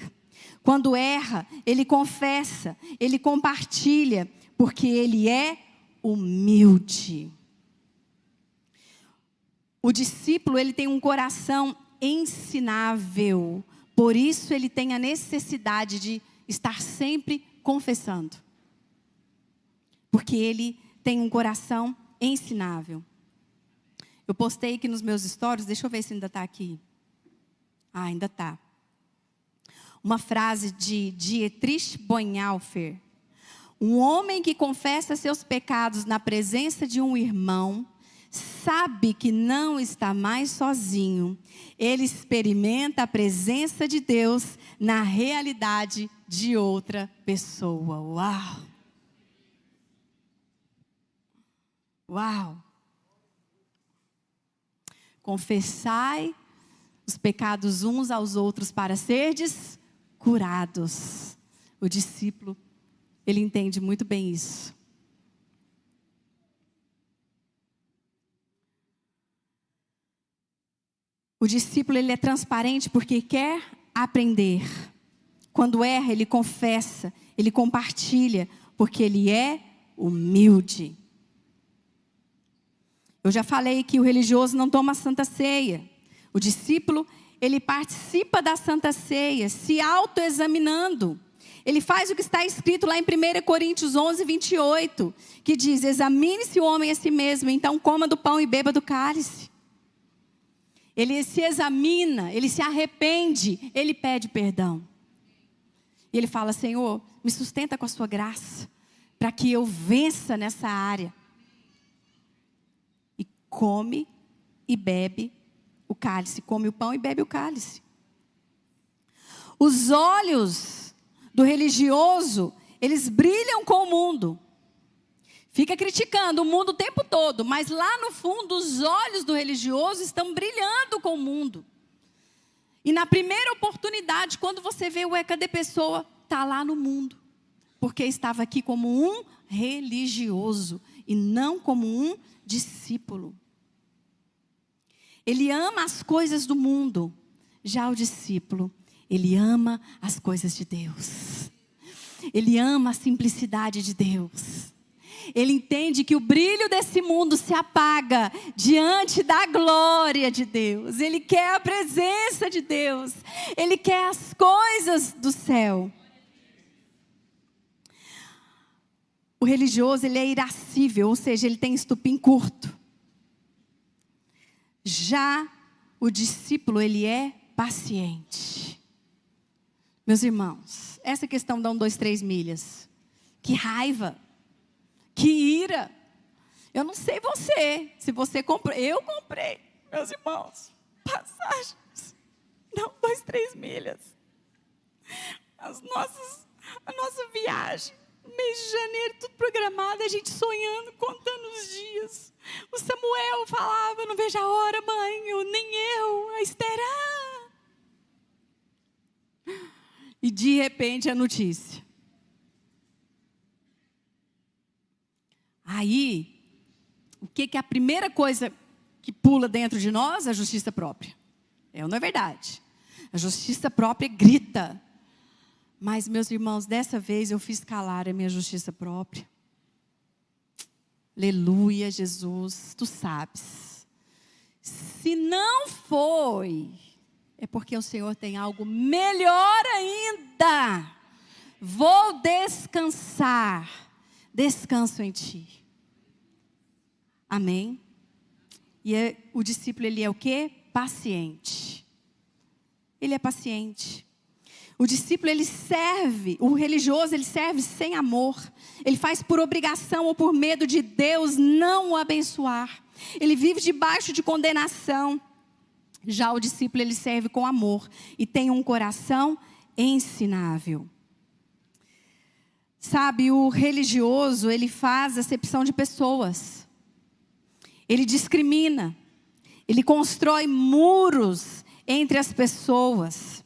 Quando erra, ele confessa, ele compartilha, porque ele é humilde. O discípulo, ele tem um coração ensinável, por isso ele tem a necessidade de estar sempre confessando. Porque ele tem um coração ensinável. Eu postei aqui nos meus stories, deixa eu ver se ainda está aqui. Ainda está. Uma frase de Dietrich Bonhoeffer. Um homem que confessa seus pecados na presença de um irmão, sabe que não está mais sozinho. Ele experimenta a presença de Deus na realidade de outra pessoa. Uau! Uau! Confessai os pecados uns aos outros para serdes curados. O discípulo, ele entende muito bem isso. O discípulo, ele é transparente porque quer aprender. Quando erra, ele confessa, ele compartilha, porque ele é humilde. Eu já falei que o religioso não toma a Santa Ceia. O discípulo, ele participa da Santa Ceia, se autoexaminando. Ele faz o que está escrito lá em 1 Coríntios 11:28, que diz: examine-se o homem a si mesmo, então coma do pão e beba do cálice. Ele se examina, ele se arrepende, ele pede perdão. E ele fala: Senhor, me sustenta com a sua graça, para que eu vença nessa área. Come e bebe o cálice. Come o pão e bebe o cálice. Os olhos do religioso, eles brilham com o mundo. Fica criticando o mundo o tempo todo, mas lá no fundo os olhos do religioso estão brilhando com o mundo. E na primeira oportunidade, quando você vê, ué, cadê a pessoa? Está lá no mundo. Porque estava aqui como um religioso e não como um discípulo. Ele ama as coisas do mundo. Já o discípulo, ele ama as coisas de Deus. Ele ama a simplicidade de Deus. Ele entende que o brilho desse mundo se apaga diante da glória de Deus. Ele quer a presença de Deus. Ele quer as coisas do céu. O religioso, ele é irascível, ou seja, ele tem estupim curto. Já o discípulo, ele é paciente. Meus irmãos, essa questão da 1, 2, 3 milhas. Que raiva. Que ira. Eu não sei você, se você comprou. Eu comprei, meus irmãos, passagens. Não, 2, 3 milhas. A nossa viagem. Mês de janeiro, tudo programado, a gente sonhando, contando os dias. O Samuel falava, eu não vejo a hora, mãe, nem eu, a esperar. E de repente a notícia. Aí, o que é a primeira coisa que pula dentro de nós? A justiça própria. É ou não é verdade? A justiça própria grita. Mas, meus irmãos, dessa vez eu fiz calar a minha justiça própria. Aleluia, Jesus, tu sabes. Se não foi, é porque o Senhor tem algo melhor ainda. Vou descansar. Descanso em ti. Amém? E o discípulo, ele é o quê? Paciente. Ele é paciente. O discípulo, ele serve, o religioso, ele serve sem amor. Ele faz por obrigação ou por medo de Deus não o abençoar. Ele vive debaixo de condenação. Já o discípulo, ele serve com amor e tem um coração ensinável. Sabe, o religioso, ele faz acepção de pessoas. Ele discrimina. Ele constrói muros entre as pessoas.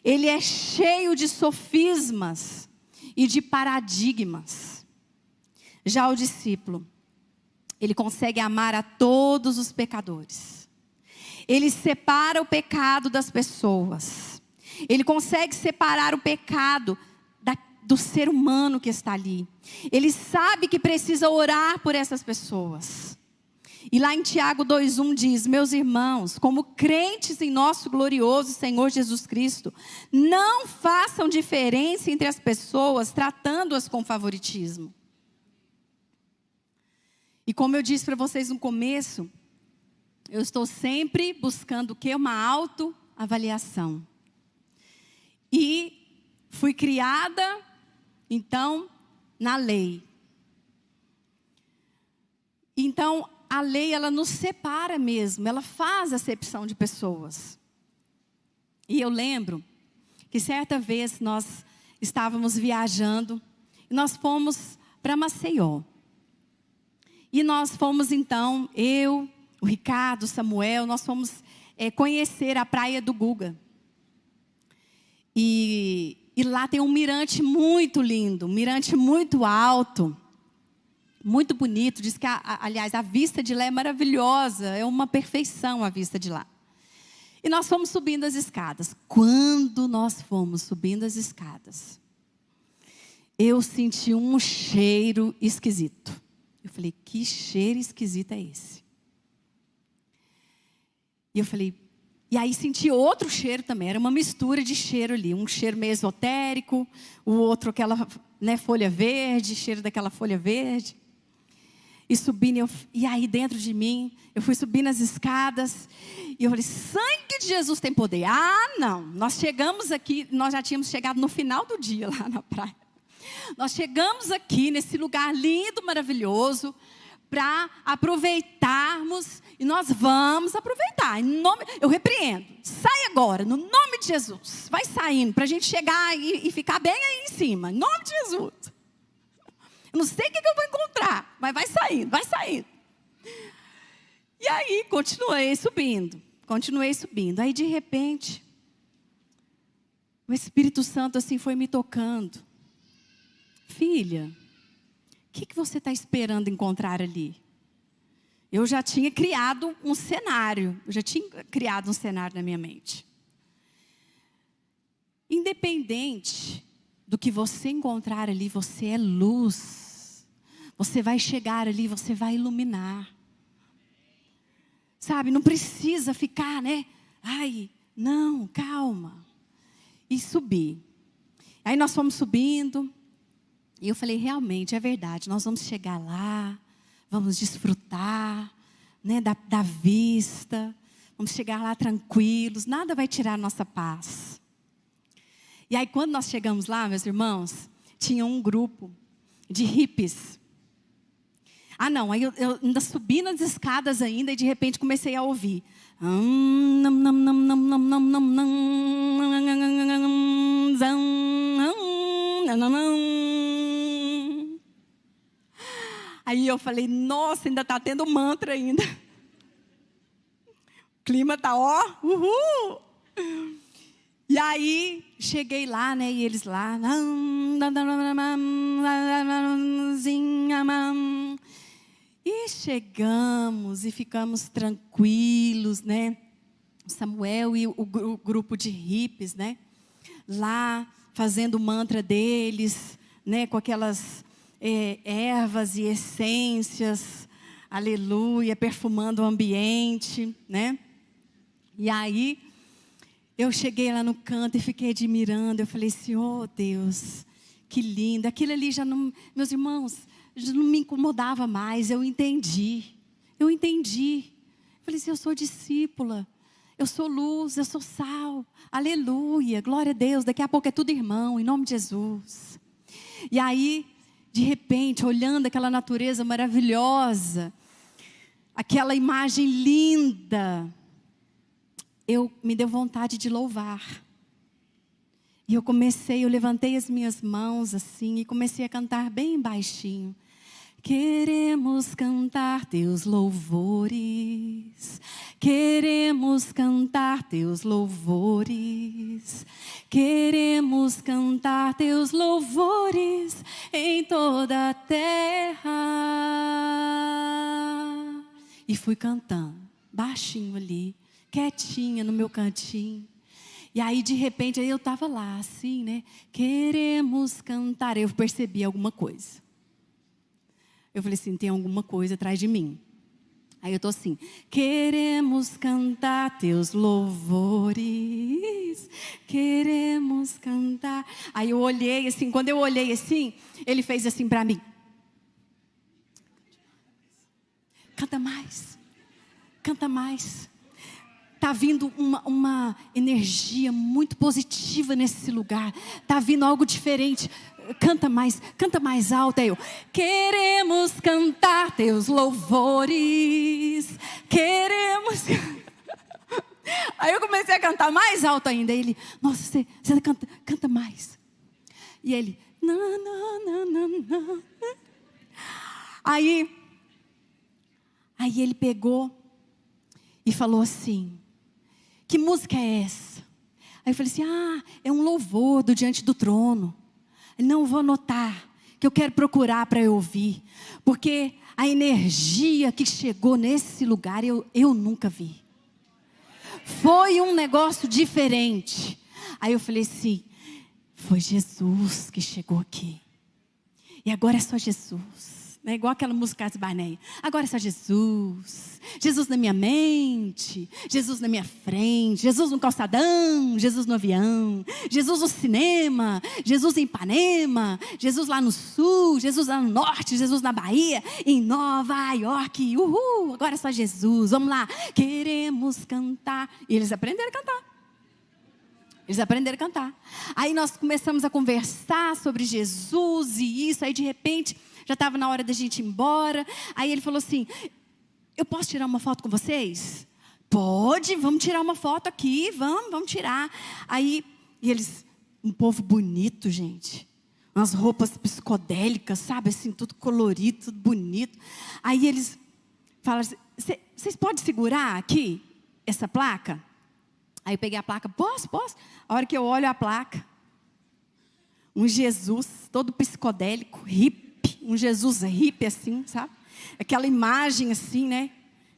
Ele é cheio de sofismas e de paradigmas. Já o discípulo, ele consegue amar a todos os pecadores. Ele separa o pecado das pessoas. Ele consegue separar o pecado do ser humano que está ali. Ele sabe que precisa orar por essas pessoas. E lá em Tiago 2:1 diz, meus irmãos, como crentes em nosso glorioso Senhor Jesus Cristo, não façam diferença entre as pessoas, tratando-as com favoritismo. E como eu disse para vocês no começo, eu estou sempre buscando o quê? Uma autoavaliação. E fui criada, então, na lei. Então, a lei, ela nos separa mesmo, ela faz acepção de pessoas. E eu lembro que certa vez nós estávamos viajando, e nós fomos para Maceió. E nós fomos então, eu, o Ricardo, o Samuel, nós fomos conhecer a Praia do Guga. E lá tem um mirante muito lindo, um mirante muito alto. Muito bonito, diz que, aliás, a vista de lá é maravilhosa, é uma perfeição a vista de lá. E nós fomos subindo as escadas. Quando nós fomos subindo as escadas, eu senti um cheiro esquisito. Eu falei, que cheiro esquisito é esse? E eu falei, e aí senti outro cheiro também, era uma mistura de cheiro ali, um cheiro meio esotérico, o outro aquela, folha verde, cheiro daquela folha verde. E subindo, e aí dentro de mim, eu fui subindo as escadas, e eu falei, sangue de Jesus tem poder. Ah, não, nós chegamos aqui, nós já tínhamos chegado no final do dia lá na praia. Nós chegamos aqui, nesse lugar lindo, maravilhoso, para aproveitarmos, e nós vamos aproveitar. Eu repreendo. Sai agora, no nome de Jesus. Vai saindo, para a gente chegar e ficar bem aí em cima. Em nome de Jesus. Eu não sei o que eu vou encontrar, mas vai saindo, vai saindo. E aí, continuei subindo. Aí, de repente, o Espírito Santo assim foi me tocando. Filha, o que você está esperando encontrar ali? Eu já tinha criado um cenário. Na minha mente. Independente do que você encontrar ali, você é luz. Você vai chegar ali, você vai iluminar. Sabe, não precisa ficar, né? Ai, não, calma. E subi. Aí nós fomos subindo. E eu falei, realmente, é verdade. Nós vamos chegar lá. Vamos desfrutar, né, da vista. Vamos chegar lá tranquilos. Nada vai tirar a nossa paz. E aí, quando nós chegamos lá, meus irmãos, tinha um grupo de hippies. Ah, não, aí eu ainda subi nas escadas ainda e de repente comecei a ouvir. Aí eu falei, nossa, ainda está tendo mantra ainda. O clima está, ó, uhul. E aí, cheguei lá, né, e eles lá. E chegamos e ficamos tranquilos, né? Samuel e o grupo de hippies, né? Lá, fazendo o mantra deles, né? Com aquelas ervas e essências, aleluia, perfumando o ambiente, né? E aí, eu cheguei lá no canto e fiquei admirando. Eu falei assim, oh Deus, que lindo. Aquilo ali já não, meus irmãos, já não me incomodava mais. Eu entendi. Eu falei assim, eu sou discípula. Eu sou luz, eu sou sal. Aleluia, glória a Deus. Daqui a pouco é tudo irmão, em nome de Jesus. E aí, de repente, olhando aquela natureza maravilhosa, aquela imagem linda, me deu vontade de louvar. E eu levantei as minhas mãos assim e comecei a cantar bem baixinho. Queremos cantar teus louvores, queremos cantar teus louvores, queremos cantar teus louvores em toda a terra. E fui cantando, baixinho ali, quietinha no meu cantinho. E aí, de repente, eu estava lá, assim, né? Queremos cantar. Eu percebi alguma coisa. Eu falei assim, tem alguma coisa atrás de mim. Aí eu estou assim, queremos cantar teus louvores, queremos cantar. Aí eu olhei assim, quando eu olhei assim, ele fez assim para mim. Canta mais, canta mais. Está vindo uma energia muito positiva nesse lugar. Está vindo algo diferente. Canta mais alto. Aí eu, queremos cantar teus louvores. Queremos. Aí eu comecei a cantar mais alto ainda. Aí ele, nossa, você canta mais. E ele, não. Aí ele pegou e falou assim, que música é essa? Aí eu falei assim, é um louvor do Diante do Trono. Ele, não, vou anotar, que eu quero procurar para eu ouvir. Porque a energia que chegou nesse lugar, eu nunca vi. Foi um negócio diferente. Aí eu falei assim, foi Jesus que chegou aqui. E agora é só Jesus. É igual aquela música de Barney. Agora é só Jesus. Jesus na minha mente. Jesus na minha frente. Jesus no calçadão. Jesus no avião. Jesus no cinema. Jesus em Ipanema. Jesus lá no sul. Jesus lá no norte. Jesus na Bahia. Em Nova York. Uhul. Agora é só Jesus. Vamos lá. Queremos cantar. E eles aprenderam a cantar. Eles aprenderam a cantar. Aí nós começamos a conversar sobre Jesus e isso. Aí de repente, já estava na hora da gente ir embora. Aí ele falou assim, eu posso tirar uma foto com vocês? Pode, vamos tirar uma foto aqui, vamos tirar. Aí, e eles, um povo bonito, gente. Umas roupas psicodélicas, sabe, assim, tudo colorido, tudo bonito. Aí eles falaram assim, vocês podem segurar aqui essa placa? Aí eu peguei a placa, posso? A hora que eu olho a placa, um Jesus todo psicodélico, hippie, um Jesus hippie assim, sabe? Aquela imagem assim, né?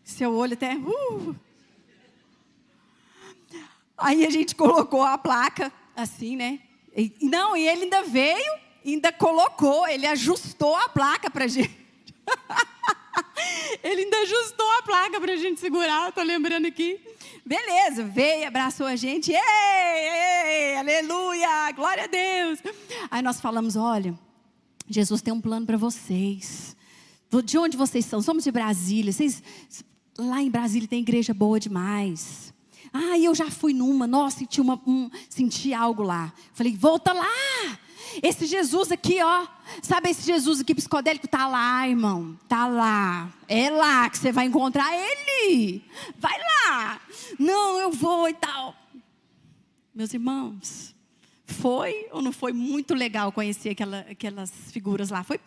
Seu olho até... Aí a gente colocou a placa assim, né? E ele ainda veio, ainda colocou, ele ajustou a placa pra gente. Ele ainda ajustou a placa pra gente segurar, tô lembrando aqui. Beleza, veio, abraçou a gente, ei, aleluia, glória a Deus. Aí nós falamos, olha, Jesus tem um plano para vocês. De onde vocês são? Somos de Brasília. Lá em Brasília tem igreja boa demais. Ah, eu já fui numa, nossa, senti algo lá. Falei, volta lá. Esse Jesus aqui, ó, sabe esse Jesus aqui psicodélico? Tá lá, irmão, tá lá. É lá que você vai encontrar ele. Vai lá. Não, eu vou e tal. Meus irmãos, foi ou não foi muito legal conhecer aquelas figuras lá? Foi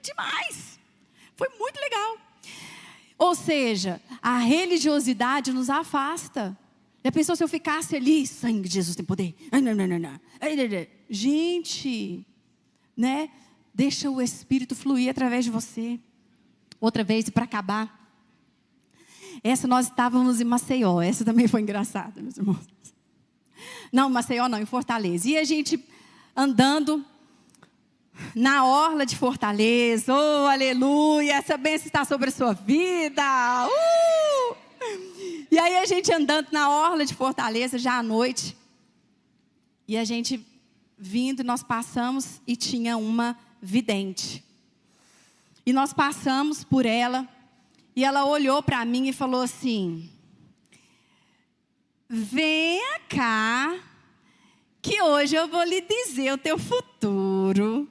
demais. Foi muito legal. Ou seja, a religiosidade nos afasta. Já pensou se eu ficasse ali, sangue de Jesus tem poder? Não. Gente, né? Deixa o Espírito fluir através de você. Outra vez, para acabar. Essa nós estávamos em Maceió. Essa também foi engraçada, meus irmãos. Não, Maceió não, em Fortaleza. E a gente andando na orla de Fortaleza. Oh, aleluia, essa bênção está sobre a sua vida. E aí a gente andando na orla de Fortaleza, já à noite. E a gente vindo, nós passamos e tinha uma vidente. E nós passamos por ela. E ela olhou para mim e falou assim, venha cá, que hoje eu vou lhe dizer o teu futuro.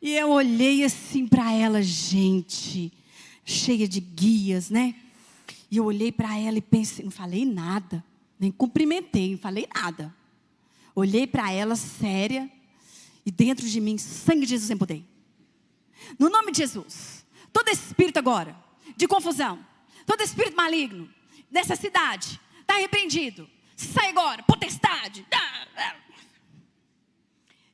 E eu olhei assim para ela, gente, cheia de guias, né? E eu olhei para ela e pensei, não falei nada, nem cumprimentei, não falei nada. Olhei para ela séria e dentro de mim, sangue de Jesus tem poder. No nome de Jesus, todo espírito agora, de confusão, todo espírito maligno, dessa cidade, está repreendido. Sai agora, potestade.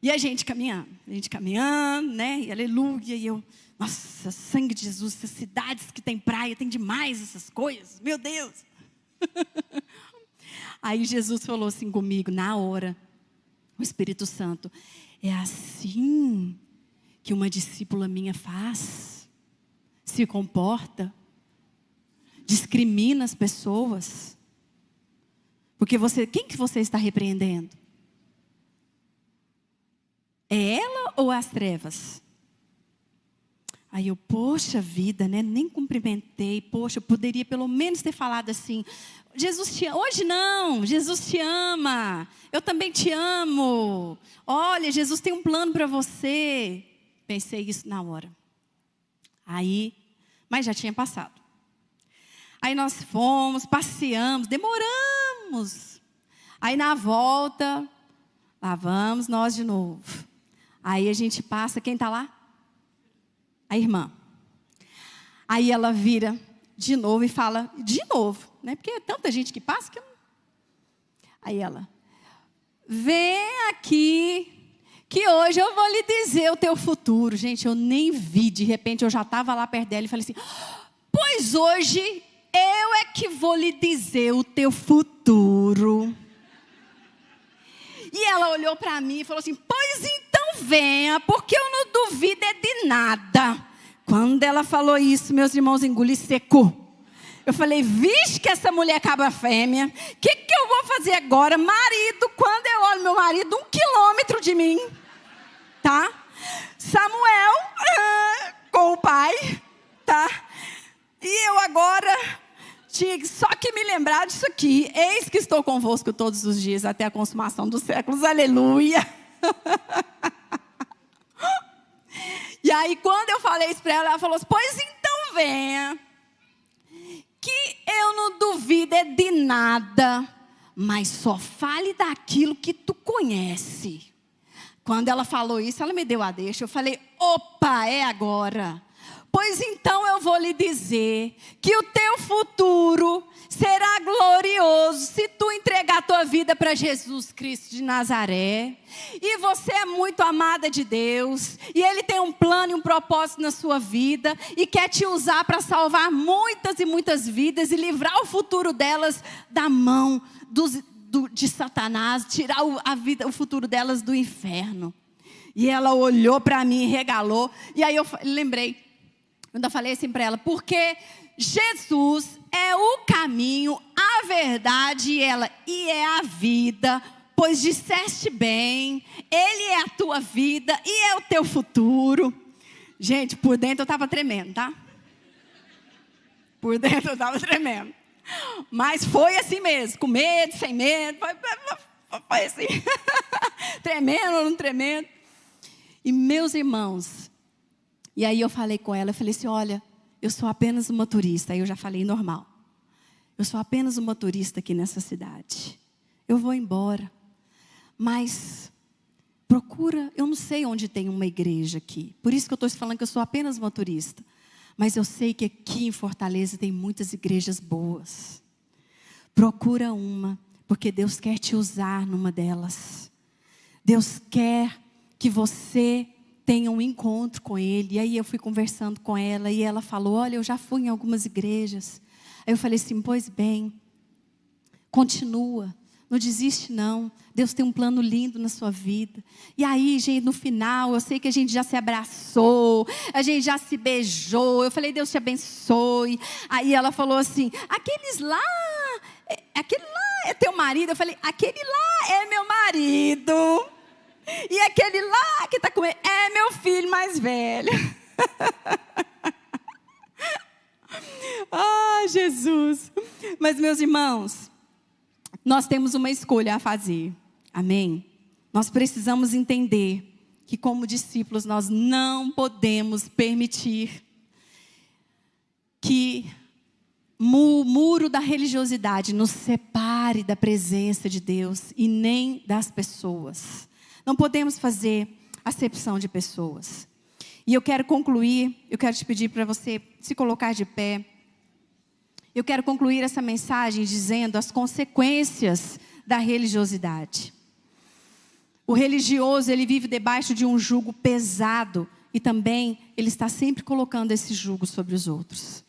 E a gente caminhando, né? E aleluia, e eu... Nossa, sangue de Jesus, essas cidades que tem praia, tem demais essas coisas, meu Deus. Aí Jesus falou assim comigo, na hora, o Espírito Santo, é assim que uma discípula minha faz, se comporta, discrimina as pessoas. Porque quem que você está repreendendo? É ela ou as trevas? Aí eu, poxa vida, né? Nem cumprimentei. Poxa, eu poderia pelo menos ter falado assim, Jesus te ama. Hoje não, Jesus te ama. Eu também te amo. Olha, Jesus tem um plano para você. Pensei isso na hora. Aí, mas já tinha passado. Aí nós fomos, passeamos, demoramos. Aí na volta, lá vamos nós de novo. Aí a gente passa, quem está lá? A irmã. Aí ela vira de novo e fala, de novo, né? Porque é tanta gente que passa que eu não... Aí ela, vem aqui, que hoje eu vou lhe dizer o teu futuro. Gente, eu nem vi, de repente eu já estava lá perto dela e falei assim, pois hoje eu é que vou lhe dizer o teu futuro. E ela olhou para mim e falou assim, pois então venha, porque eu não duvido é de nada. Quando ela falou isso, meus irmãos, engoli seco. Eu falei, vixe que essa mulher cabra fêmea, o que eu vou fazer agora? Marido, quando eu olho meu marido, 1 quilômetro de mim, tá? Samuel, com o pai, tá? E eu agora, tinha só que me lembrar disso aqui. Eis que estou convosco todos os dias, até a consumação dos séculos. Aleluia. E aí, quando eu falei isso para ela, ela falou assim: pois então venha, que eu não duvido é de nada, mas só fale daquilo que tu conhece. Quando ela falou isso, ela me deu a deixa. Eu falei: opa, é agora. Pois então eu vou lhe dizer que o teu futuro será glorioso se tu entregar a tua vida para Jesus Cristo de Nazaré. E você é muito amada de Deus. E Ele tem um plano e um propósito na sua vida. E quer te usar para salvar muitas e muitas vidas. E livrar o futuro delas da mão de Satanás. Tirar o futuro delas do inferno. E ela olhou para mim e regalou. E aí eu lembrei. Quando eu falei assim para ela: porque Jesus é o caminho, a verdade e é a vida. Pois disseste bem, Ele é a tua vida e é o teu futuro. Gente, por dentro eu estava tremendo, tá? Por dentro eu estava tremendo. Mas foi assim mesmo, com medo, sem medo. Foi assim. Tremendo ou não tremendo. E meus irmãos... E aí eu falei com ela, eu falei assim: olha, eu sou apenas uma turista. Aí eu já falei normal. Eu sou apenas uma turista aqui nessa cidade. Eu vou embora. Mas procura, eu não sei onde tem uma igreja aqui. Por isso que eu estou falando que eu sou apenas uma turista. Mas eu sei que aqui em Fortaleza tem muitas igrejas boas. Procura uma, porque Deus quer te usar numa delas. Deus quer que você tenha um encontro com Ele. E aí eu fui conversando com ela e ela falou: olha, eu já fui em algumas igrejas. Aí eu falei assim: pois bem, continua, não desiste não. Deus tem um plano lindo na sua vida. E aí, gente, no final, eu sei que a gente já se abraçou, a gente já se beijou. Eu falei: Deus te abençoe. Aí ela falou assim: aquele lá é teu marido? Eu falei: aquele lá é meu marido. E aquele lá que está com ele é meu filho mais velho. Ah, Jesus. Mas, meus irmãos, nós temos uma escolha a fazer. Amém? Nós precisamos entender que, como discípulos, nós não podemos permitir que o muro da religiosidade nos separe da presença de Deus e nem das pessoas. Não podemos fazer acepção de pessoas. E eu quero concluir, eu quero te pedir para você se colocar de pé. Eu quero concluir essa mensagem dizendo as consequências da religiosidade. O religioso, ele vive debaixo de um jugo pesado e também ele está sempre colocando esse jugo sobre os outros.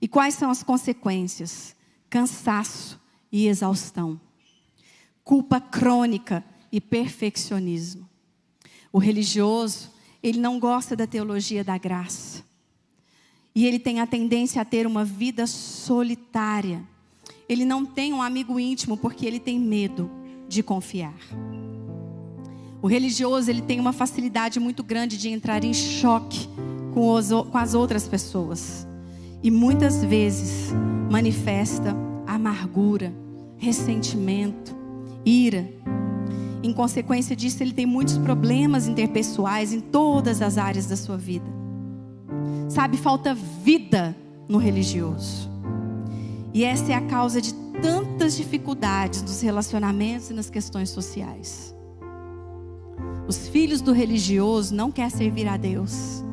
E quais são as consequências? Cansaço e exaustão. Culpa crônica e perfeccionismo. O religioso, ele não gosta da teologia da graça. E ele tem a tendência a ter uma vida solitária. Ele não tem um amigo íntimo porque ele tem medo de confiar. O religioso, ele tem uma facilidade muito grande de entrar em choque com as outras pessoas. E muitas vezes manifesta amargura, ressentimento, ira. Em consequência disso, ele tem muitos problemas interpessoais em todas as áreas da sua vida. Sabe, falta vida no religioso. E essa é a causa de tantas dificuldades nos relacionamentos e nas questões sociais. Os filhos do religioso não querem servir a Deus.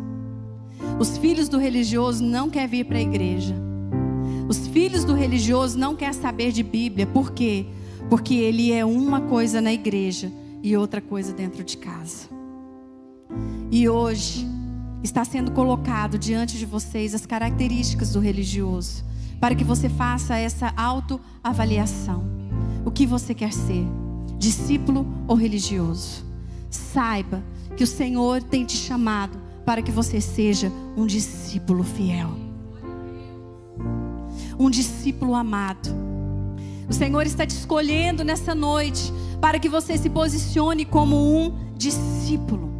Os filhos do religioso não querem vir para a igreja. Os filhos do religioso não querem saber de Bíblia. Por quê? Porque ele é uma coisa na igreja e outra coisa dentro de casa. E hoje está sendo colocado diante de vocês as características do religioso, para que você faça essa autoavaliação. O que você quer ser? Discípulo ou religioso? Saiba que o Senhor tem te chamado para que você seja um discípulo fiel. Um discípulo amado. O Senhor está te escolhendo nessa noite para que você se posicione como um discípulo.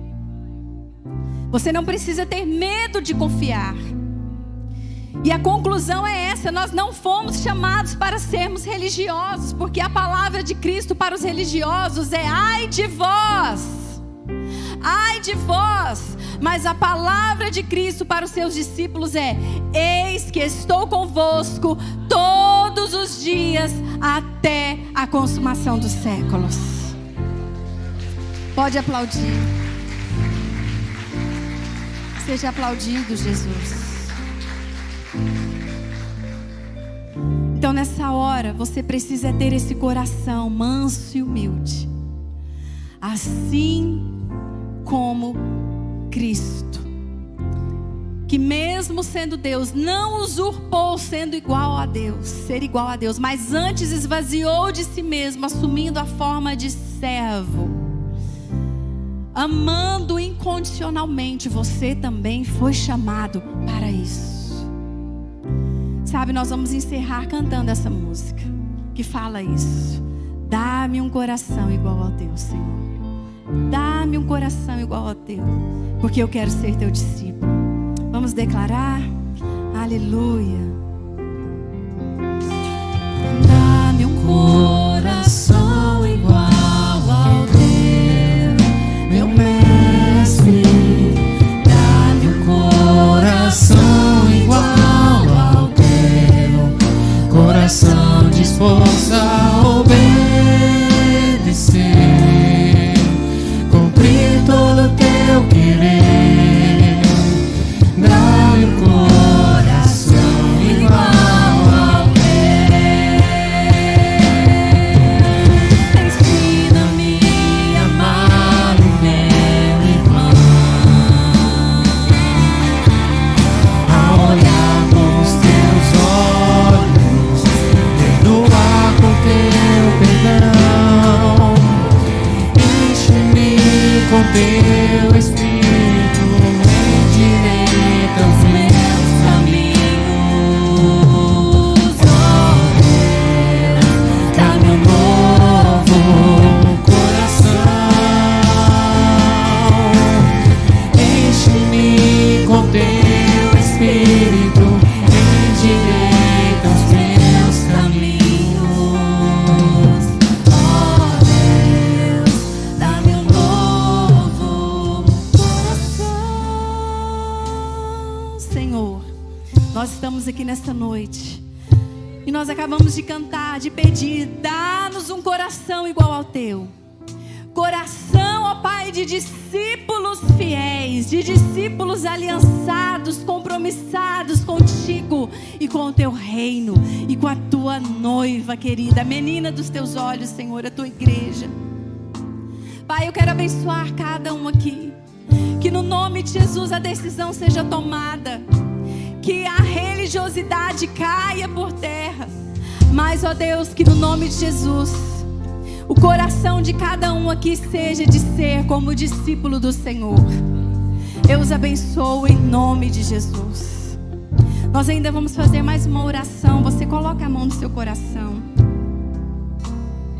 Você não precisa ter medo de confiar. E a conclusão é essa: nós não fomos chamados para sermos religiosos, porque a palavra de Cristo para os religiosos é ai de vós, ai de vós. Mas a palavra de Cristo para os seus discípulos é: eis que estou convosco todos os dias até a consumação dos séculos. Pode aplaudir. Seja aplaudido, Jesus. Então nessa hora você precisa ter esse coração manso e humilde, assim como Cristo, que mesmo sendo Deus, não usurpou sendo igual a Deus, ser igual a Deus, mas antes esvaziou de si mesmo, assumindo a forma de servo, amando incondicionalmente. Você também foi chamado para isso. Sabe, nós vamos encerrar cantando essa música que fala isso: dá-me um coração igual ao teu, Senhor. Dá-me um coração igual ao teu, porque eu quero ser teu discípulo. Vamos declarar? Aleluia. Dá-me um coração igual ao teu, meu mestre. Dá-me um coração igual ao teu, coração disposto a obedecer, cumprir todo o teu querer. Dá-me um coração igual ao teu. Ensina-me a amar o meu irmão, a olhar com os teus olhos, perdoar com teu perdão. Enche-me com teu Espírito, endireita os meus caminhos. Oh Deus, dá-me um novo coração. Enche-me com teu Espírito, endireita os meus caminhos. Oh Deus, dá-me um novo coração. Senhor, nós estamos aqui nesta noite e nós acabamos de cantar, de pedir: dá-nos um coração igual ao teu. Coração, ó Pai, de discípulos fiéis, de discípulos aliançados, compromissados contigo e com o teu reino e com a tua noiva querida, a menina dos teus olhos, Senhor, a tua igreja. Pai, eu quero abençoar cada um aqui, que no nome de Jesus a decisão seja tomada, que a religiosidade caia por terra, mas, ó Deus, que no nome de Jesus o coração de cada um aqui seja de ser como discípulo do Senhor. Eu os abençoo em nome de Jesus. Nós ainda vamos fazer mais uma oração. Você coloca a mão no seu coração.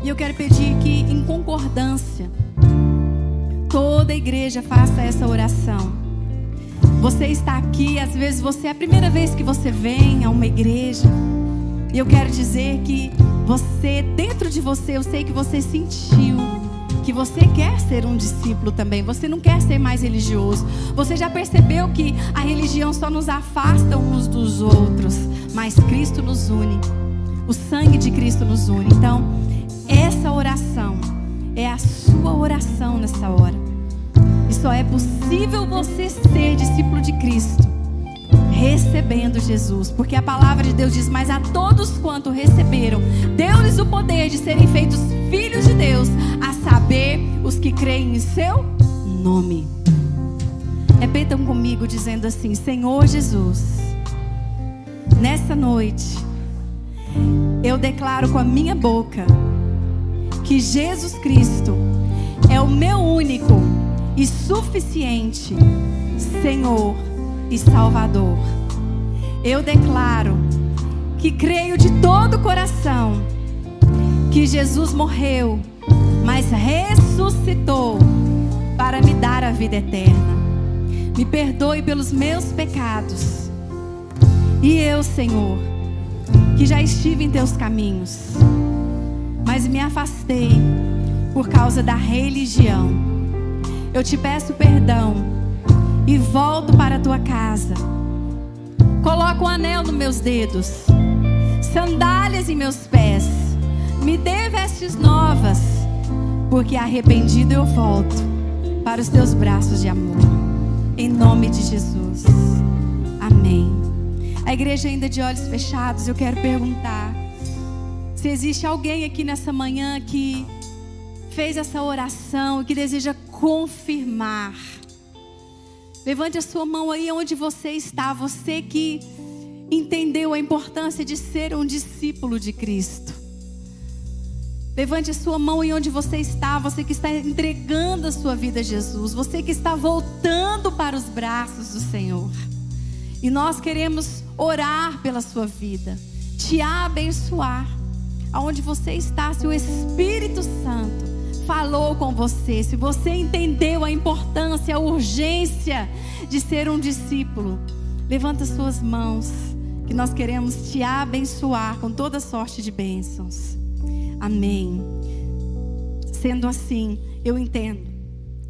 E eu quero pedir que, em concordância, toda a igreja faça essa oração. Você está aqui, às vezes você é a primeira vez que você vem a uma igreja. E eu quero dizer que você, dentro de você, eu sei que você sentiu que você quer ser um discípulo também. Você não quer ser mais religioso. Você já percebeu que a religião só nos afasta uns dos outros, mas Cristo nos une. O sangue de Cristo nos une. Então, essa oração é a sua oração nessa hora. E só é possível você ser discípulo de Cristo recebendo Jesus, porque a palavra de Deus diz: mas a todos quanto receberam, deu-lhes o poder de serem feitos filhos de Deus, a saber, os que creem em seu nome. Repetam comigo dizendo assim: Senhor Jesus, nessa noite eu declaro com a minha boca que Jesus Cristo é o meu único e suficiente Senhor e Salvador. Eu declaro que creio de todo o coração que Jesus morreu, mas ressuscitou para me dar a vida eterna. Me perdoe pelos meus pecados E eu, Senhor, que já estive em teus caminhos, mas me afastei por causa da religião. Eu te peço perdão e volto para a tua casa. Coloco um anel nos meus dedos, sandálias em meus pés. Me dê vestes novas, porque arrependido eu volto para os teus braços de amor. Em nome de Jesus. Amém. A igreja ainda de olhos fechados, eu quero perguntar se existe alguém aqui nessa manhã que fez essa oração e que deseja confirmar. Levante a sua mão aí onde você está, você que entendeu a importância de ser um discípulo de Cristo. Levante a sua mão aí onde você está, você que está entregando a sua vida a Jesus, você que está voltando para os braços do Senhor. E nós queremos orar pela sua vida, te abençoar. Aonde você está, se o Espírito Santo falou com você, se você entendeu a importância, a urgência de ser um discípulo, levanta suas mãos, que nós queremos te abençoar com toda sorte de bênçãos. Amém. Sendo assim, eu entendo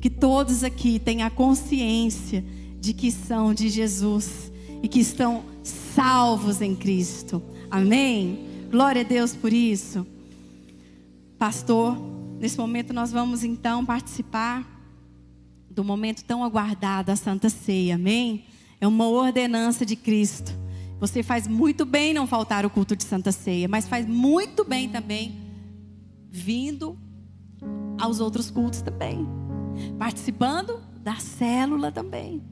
que todos aqui têm a consciência de que são de Jesus e que estão salvos em Cristo. Amém? Glória a Deus por isso. Pastor, nesse momento nós vamos então participar do momento tão aguardado, a Santa Ceia. Amém? É uma ordenança de Cristo. Você faz muito bem não faltar o culto de Santa Ceia, mas faz muito bem também vindo aos outros cultos também, participando da célula também.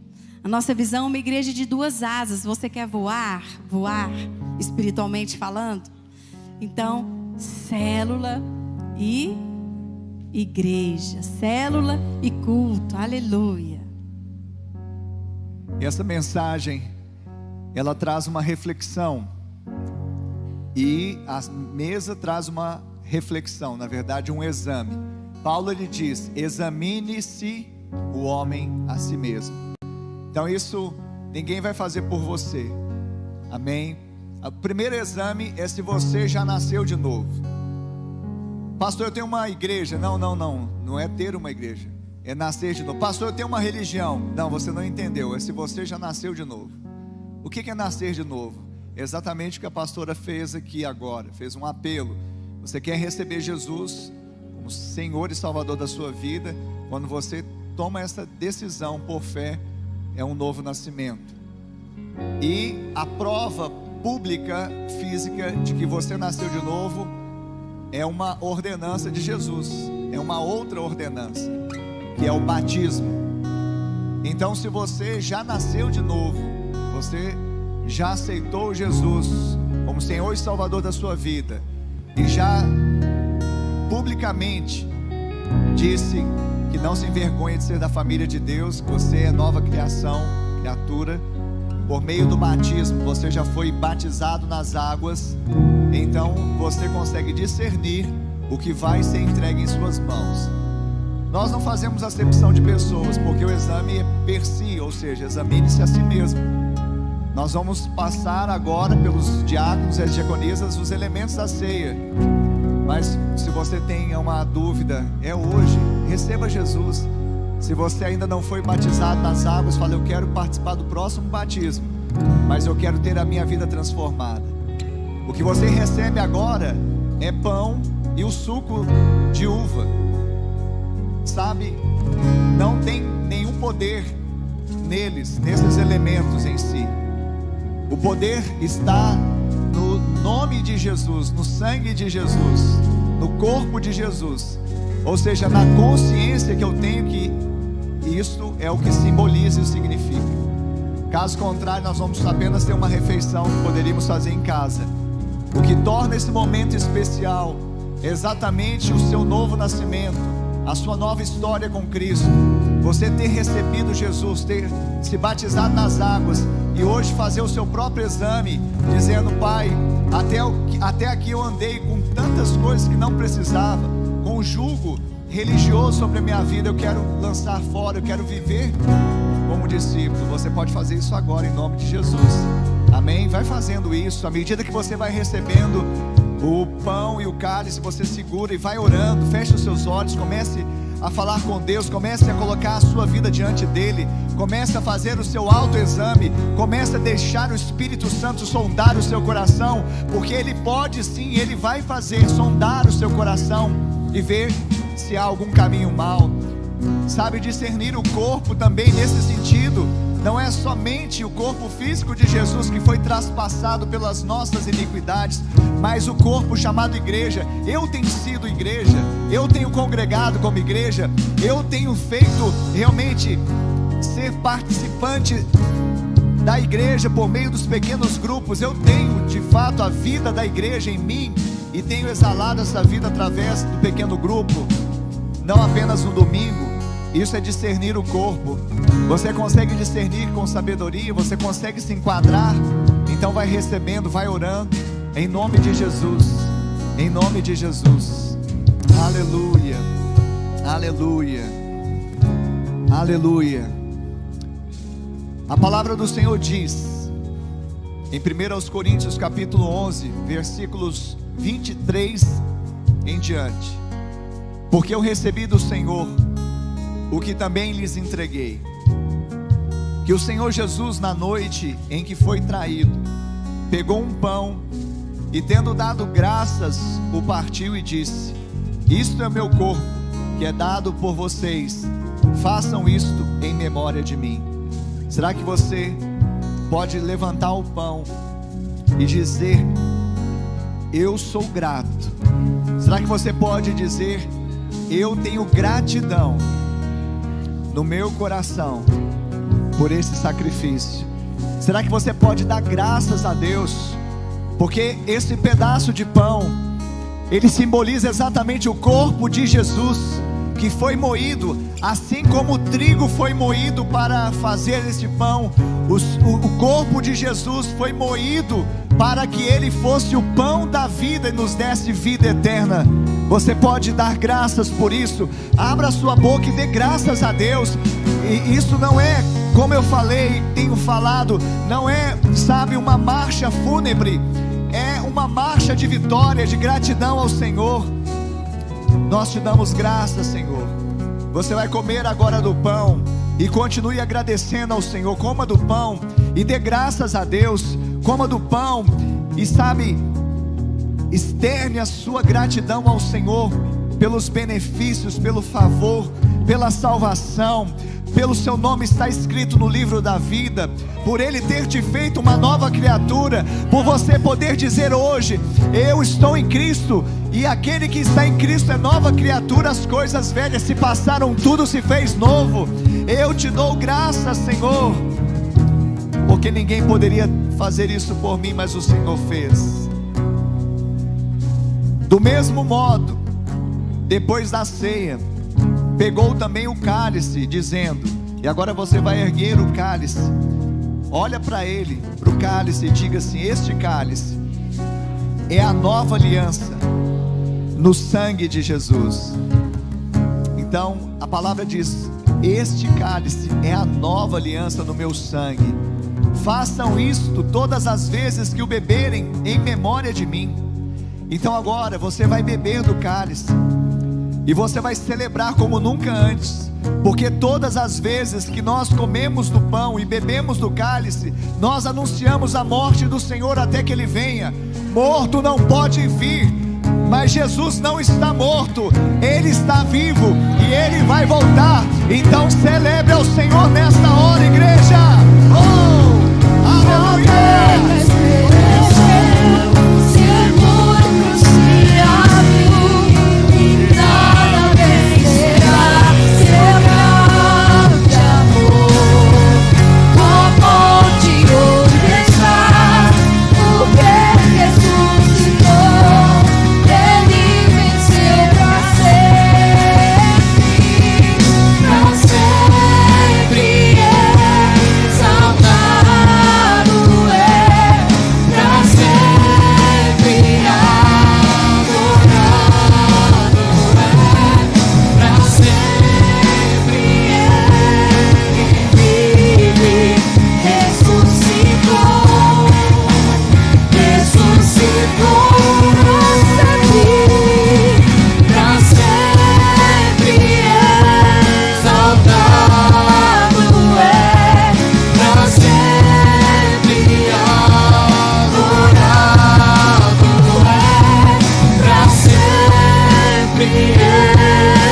A nossa visão é uma igreja de duas asas. Você quer voar espiritualmente falando? Então, célula e igreja, célula e culto. Aleluia. E essa mensagem, ela traz uma reflexão, e a mesa traz uma reflexão, na verdade um exame. Paulo ele diz: examine-se o homem a si mesmo. Então isso ninguém vai fazer por você. Amém? O primeiro exame é se você já nasceu de novo. Pastor, eu tenho uma igreja. Não é ter uma igreja, é nascer de novo. Pastor, eu tenho uma religião. Não, você não entendeu, é se você já nasceu de novo. O que é nascer de novo? É exatamente o que a pastora fez aqui agora, fez um apelo. Você quer receber Jesus como Senhor e Salvador da sua vida? Quando você toma essa decisão por fé, é um novo nascimento. E a prova pública, física, de que você nasceu de novo é uma ordenança de Jesus. É uma outra ordenança, que é o batismo. Então, se você já nasceu de novo, você já aceitou Jesus como Senhor e Salvador da sua vida, e já publicamente disse que não se envergonha de ser da família de Deus, que você é nova criatura, por meio do batismo, você já foi batizado nas águas, então você consegue discernir o que vai ser entregue em suas mãos. Nós não fazemos acepção de pessoas, porque o exame é per si, ou seja, examine-se a si mesmo. Nós vamos passar agora pelos diáconos e as diaconisas os elementos da ceia. Mas se você tem uma dúvida, é hoje, receba Jesus. Se você ainda não foi batizado nas águas, fala: eu quero participar do próximo batismo, mas eu quero ter a minha vida transformada. O que você recebe agora é pão e o suco de uva. Sabe, não tem nenhum poder neles, nesses elementos em si. O poder está no nome de Jesus, no sangue de Jesus, no corpo de Jesus. Ou seja, na consciência que eu tenho que isso é o que simboliza e significa. Caso contrário, nós vamos apenas ter uma refeição que poderíamos fazer em casa. O que torna esse momento especial é exatamente o seu novo nascimento, a sua nova história com Cristo. Você ter recebido Jesus, ter se batizado nas águas e hoje fazer o seu próprio exame, dizendo: Pai, até aqui eu andei com tantas coisas que não precisava, com um jugo religioso sobre a minha vida, eu quero lançar fora, eu quero viver como discípulo. Você pode fazer isso agora em nome de Jesus. Amém? Vai fazendo isso. À medida que você vai recebendo o pão e o cálice, você segura e vai orando. Feche os seus olhos, comece a falar com Deus, comece a colocar a sua vida diante dele, comece a fazer o seu autoexame, comece a deixar o Espírito Santo sondar o seu coração, porque ele pode sim, ele vai fazer, sondar o seu coração e ver se há algum caminho mau. Sabe, discernir o corpo também nesse sentido. Não é somente o corpo físico de Jesus que foi traspassado pelas nossas iniquidades, mas o corpo chamado igreja. Eu tenho sido igreja, eu tenho congregado como igreja, eu tenho feito realmente ser participante da igreja por meio dos pequenos grupos. Eu tenho de fato a vida da igreja em mim e tenho exalado essa vida através do pequeno grupo, não apenas no domingo. Isso é discernir o corpo. Você consegue discernir com sabedoria, você consegue se enquadrar. Então vai recebendo, vai orando, em nome de Jesus, em nome de Jesus. Aleluia, aleluia, aleluia. A palavra do Senhor diz em 1 Coríntios capítulo 11, versículos 23 em diante: porque eu recebi do Senhor o que também lhes entreguei, que o Senhor Jesus, na noite em que foi traído, pegou um pão e, tendo dado graças, o partiu e disse: isto é meu corpo, que é dado por vocês, façam isto em memória de mim. Será que você pode levantar o pão e dizer: eu sou grato? Será que você pode dizer: eu tenho gratidão no meu coração por esse sacrifício? Será que você pode dar graças a Deus? Porque esse pedaço de pão, ele simboliza exatamente o corpo de Jesus, que foi moído, assim como o trigo foi moído para fazer este pão. O corpo de Jesus foi moído para que ele fosse o pão da vida e nos desse vida eterna. Você pode dar graças por isso. Abra sua boca e dê graças a Deus. E isso não é, como eu falei, tenho falado, não é, sabe, uma marcha fúnebre. É uma marcha de vitória, de gratidão ao Senhor. Nós te damos graças, Senhor. Você vai comer agora do pão e continue agradecendo ao Senhor. Coma do pão e dê graças a Deus. Coma do pão e, sabe, externe a sua gratidão ao Senhor pelos benefícios, pelo favor, pela salvação, pelo seu nome está escrito no livro da vida, por Ele ter te feito uma nova criatura, por você poder dizer hoje: eu estou em Cristo, e aquele que está em Cristo é nova criatura, as coisas velhas se passaram, tudo se fez novo. Eu te dou graças, Senhor, porque ninguém poderia fazer isso por mim, mas o Senhor fez. Do mesmo modo, depois da ceia, pegou também o cálice, dizendo, e agora você vai erguer o cálice, olha para ele, para o cálice, e diga assim: este cálice é a nova aliança no sangue de Jesus. Então a palavra diz: este cálice é a nova aliança no meu sangue. Façam isto todas as vezes que o beberem, em memória de mim. Então agora você vai beber do cálice e você vai celebrar como nunca antes, porque todas as vezes que nós comemos do pão e bebemos do cálice, nós anunciamos a morte do Senhor até que Ele venha. Morto não pode vir, mas Jesus não está morto, Ele está vivo e Ele vai voltar. Então celebre ao Senhor nesta hora, igreja. Oh, aleluia! Sempre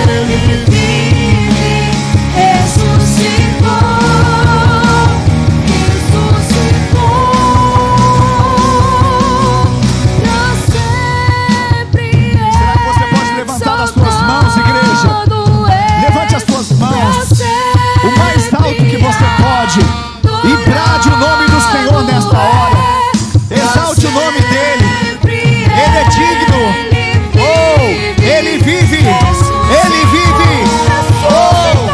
Ele vive, ressuscitou, pra sempre. Será que você pode levantar as suas mãos, igreja? Levante as suas mãos, o mais alto que você pode, e brade o nome do Senhor nesta hora. Exalte o nome dele. Ele é digno. Oh, ele vive. Ele vive. Oh,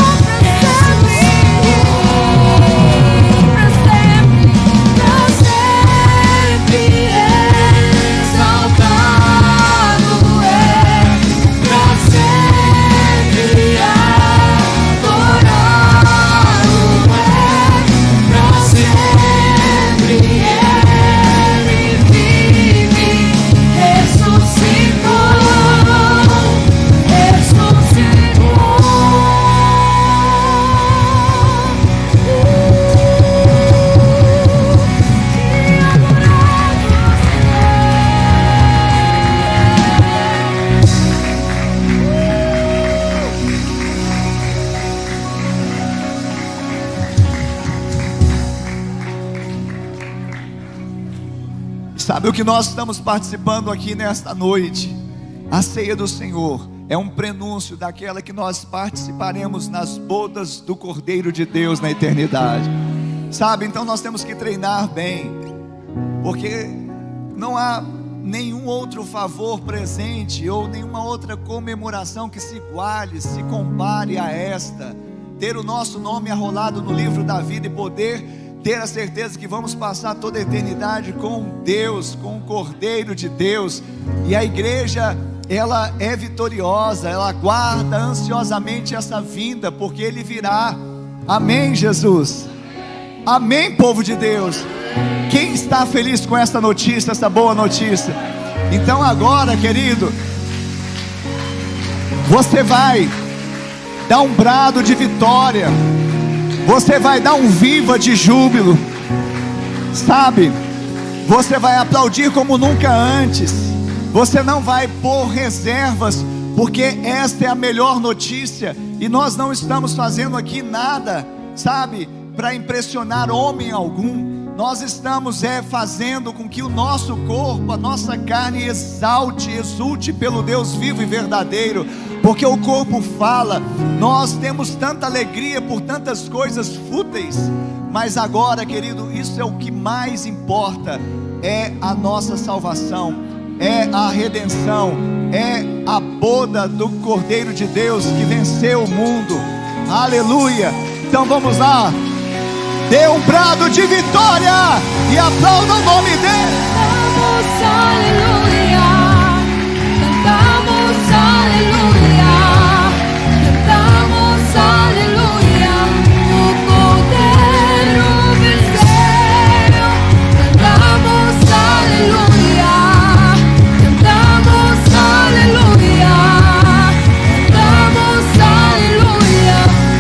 sabe o que nós estamos participando aqui nesta noite? A ceia do Senhor é um prenúncio daquela que nós participaremos nas bodas do Cordeiro de Deus na eternidade. Sabe, então nós temos que treinar bem, porque não há nenhum outro favor presente ou nenhuma outra comemoração que se iguale, se compare a esta. Ter o nosso nome arrolado no livro da vida e poder ter a certeza que vamos passar toda a eternidade com Deus, com o Cordeiro de Deus. E a igreja, ela é vitoriosa, ela aguarda ansiosamente essa vinda, porque Ele virá. Amém, Jesus? Amém, povo de Deus? Quem está feliz com essa notícia, essa boa notícia? Então agora, querido, você vai dar um brado de vitória, você vai dar um viva de júbilo, sabe? Você vai aplaudir como nunca antes. Você não vai pôr reservas, porque esta é a melhor notícia. E nós não estamos fazendo aqui nada, sabe, para impressionar homem algum. Nós estamos fazendo com que o nosso corpo, a nossa carne exulte pelo Deus vivo e verdadeiro, porque o corpo fala. Nós temos tanta alegria por tantas coisas fúteis, mas agora, querido, isso é o que mais importa, é a nossa salvação, é a redenção, é a boda do Cordeiro de Deus que venceu o mundo. Aleluia! Então vamos lá, dê um brado de vitória e aplauda o nome dele. Cantamos aleluia, cantamos aleluia, cantamos aleluia, o Cordeiro venceu. Cantamos aleluia, cantamos aleluia, cantamos aleluia,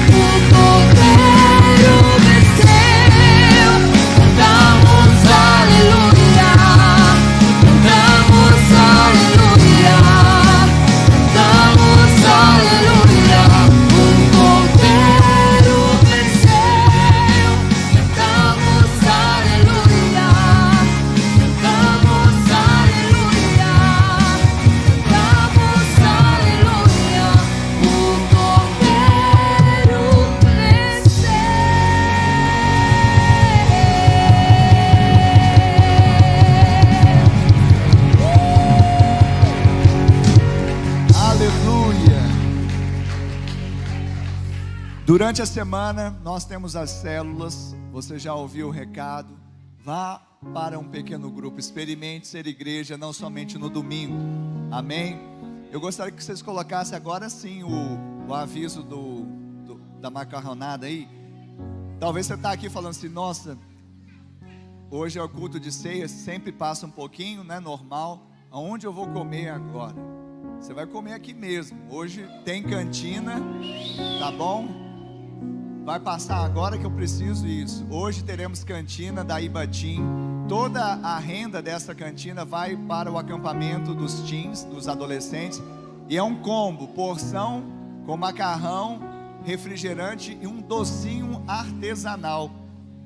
o Cordeiro venceu. Cantamos aleluia, cantamos aleluia, cantamos aleluia, o Cordeiro venceu. Cantamos aleluia, cantamos aleluia, cantamos aleluia, o Cordeiro venceu. Aleluia! Durante a semana nós temos as células. Você já ouviu o recado? Vá para um pequeno grupo, experimente ser igreja não somente no domingo. Amém? Eu gostaria que vocês colocassem agora sim o aviso da macarronada aí. Talvez você está aqui falando assim: nossa, hoje é o culto de ceia, sempre passa um pouquinho, né, normal. Aonde eu vou comer agora? Você vai comer aqui mesmo. Hoje tem cantina, tá bom? Vai passar agora que eu preciso isso. Hoje teremos cantina da Ibatim. Toda a renda dessa cantina vai para o acampamento dos teens, dos adolescentes. E é um combo, porção com macarrão, refrigerante e um docinho artesanal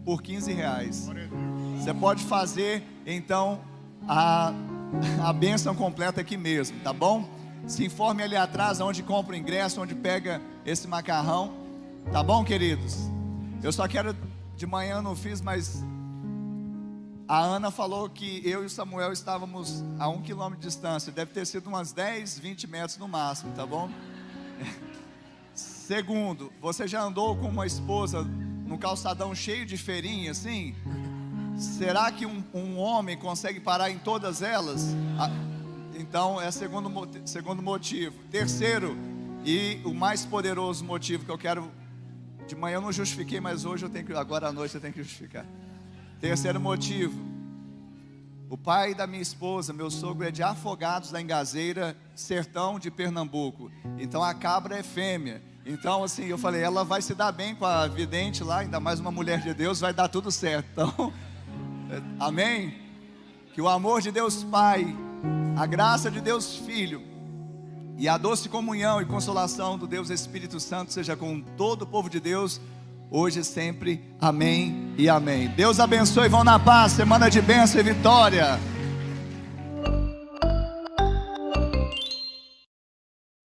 por R$15. Você pode fazer então a bênção completa aqui mesmo, tá bom? Se informe ali atrás onde compra o ingresso, onde pega esse macarrão, tá bom, queridos? Eu só quero, de manhã eu não fiz, mas a Ana falou que eu e o Samuel estávamos a 1 quilômetro de distância. Deve ter sido umas 10, 20 metros no máximo, tá bom? Segundo, você já andou com uma esposa num calçadão cheio de feirinha assim? Será que um homem consegue parar em todas elas? Então é segundo motivo. Terceiro, e o mais poderoso motivo que eu quero, de manhã eu não justifiquei, mas hoje agora à noite eu tenho que justificar. Terceiro motivo, o pai da minha esposa, meu sogro, é de Afogados da Engazeira, sertão de Pernambuco. Então a cabra é fêmea. Então assim, eu falei, ela vai se dar bem com a vidente lá, ainda mais uma mulher de Deus, vai dar tudo certo. Então, amém? Que o amor de Deus Pai, a graça de Deus Filho e a doce comunhão e consolação do Deus Espírito Santo seja com todo o povo de Deus, hoje e sempre, amém e amém. Deus abençoe, vão na paz, semana de bênção e vitória.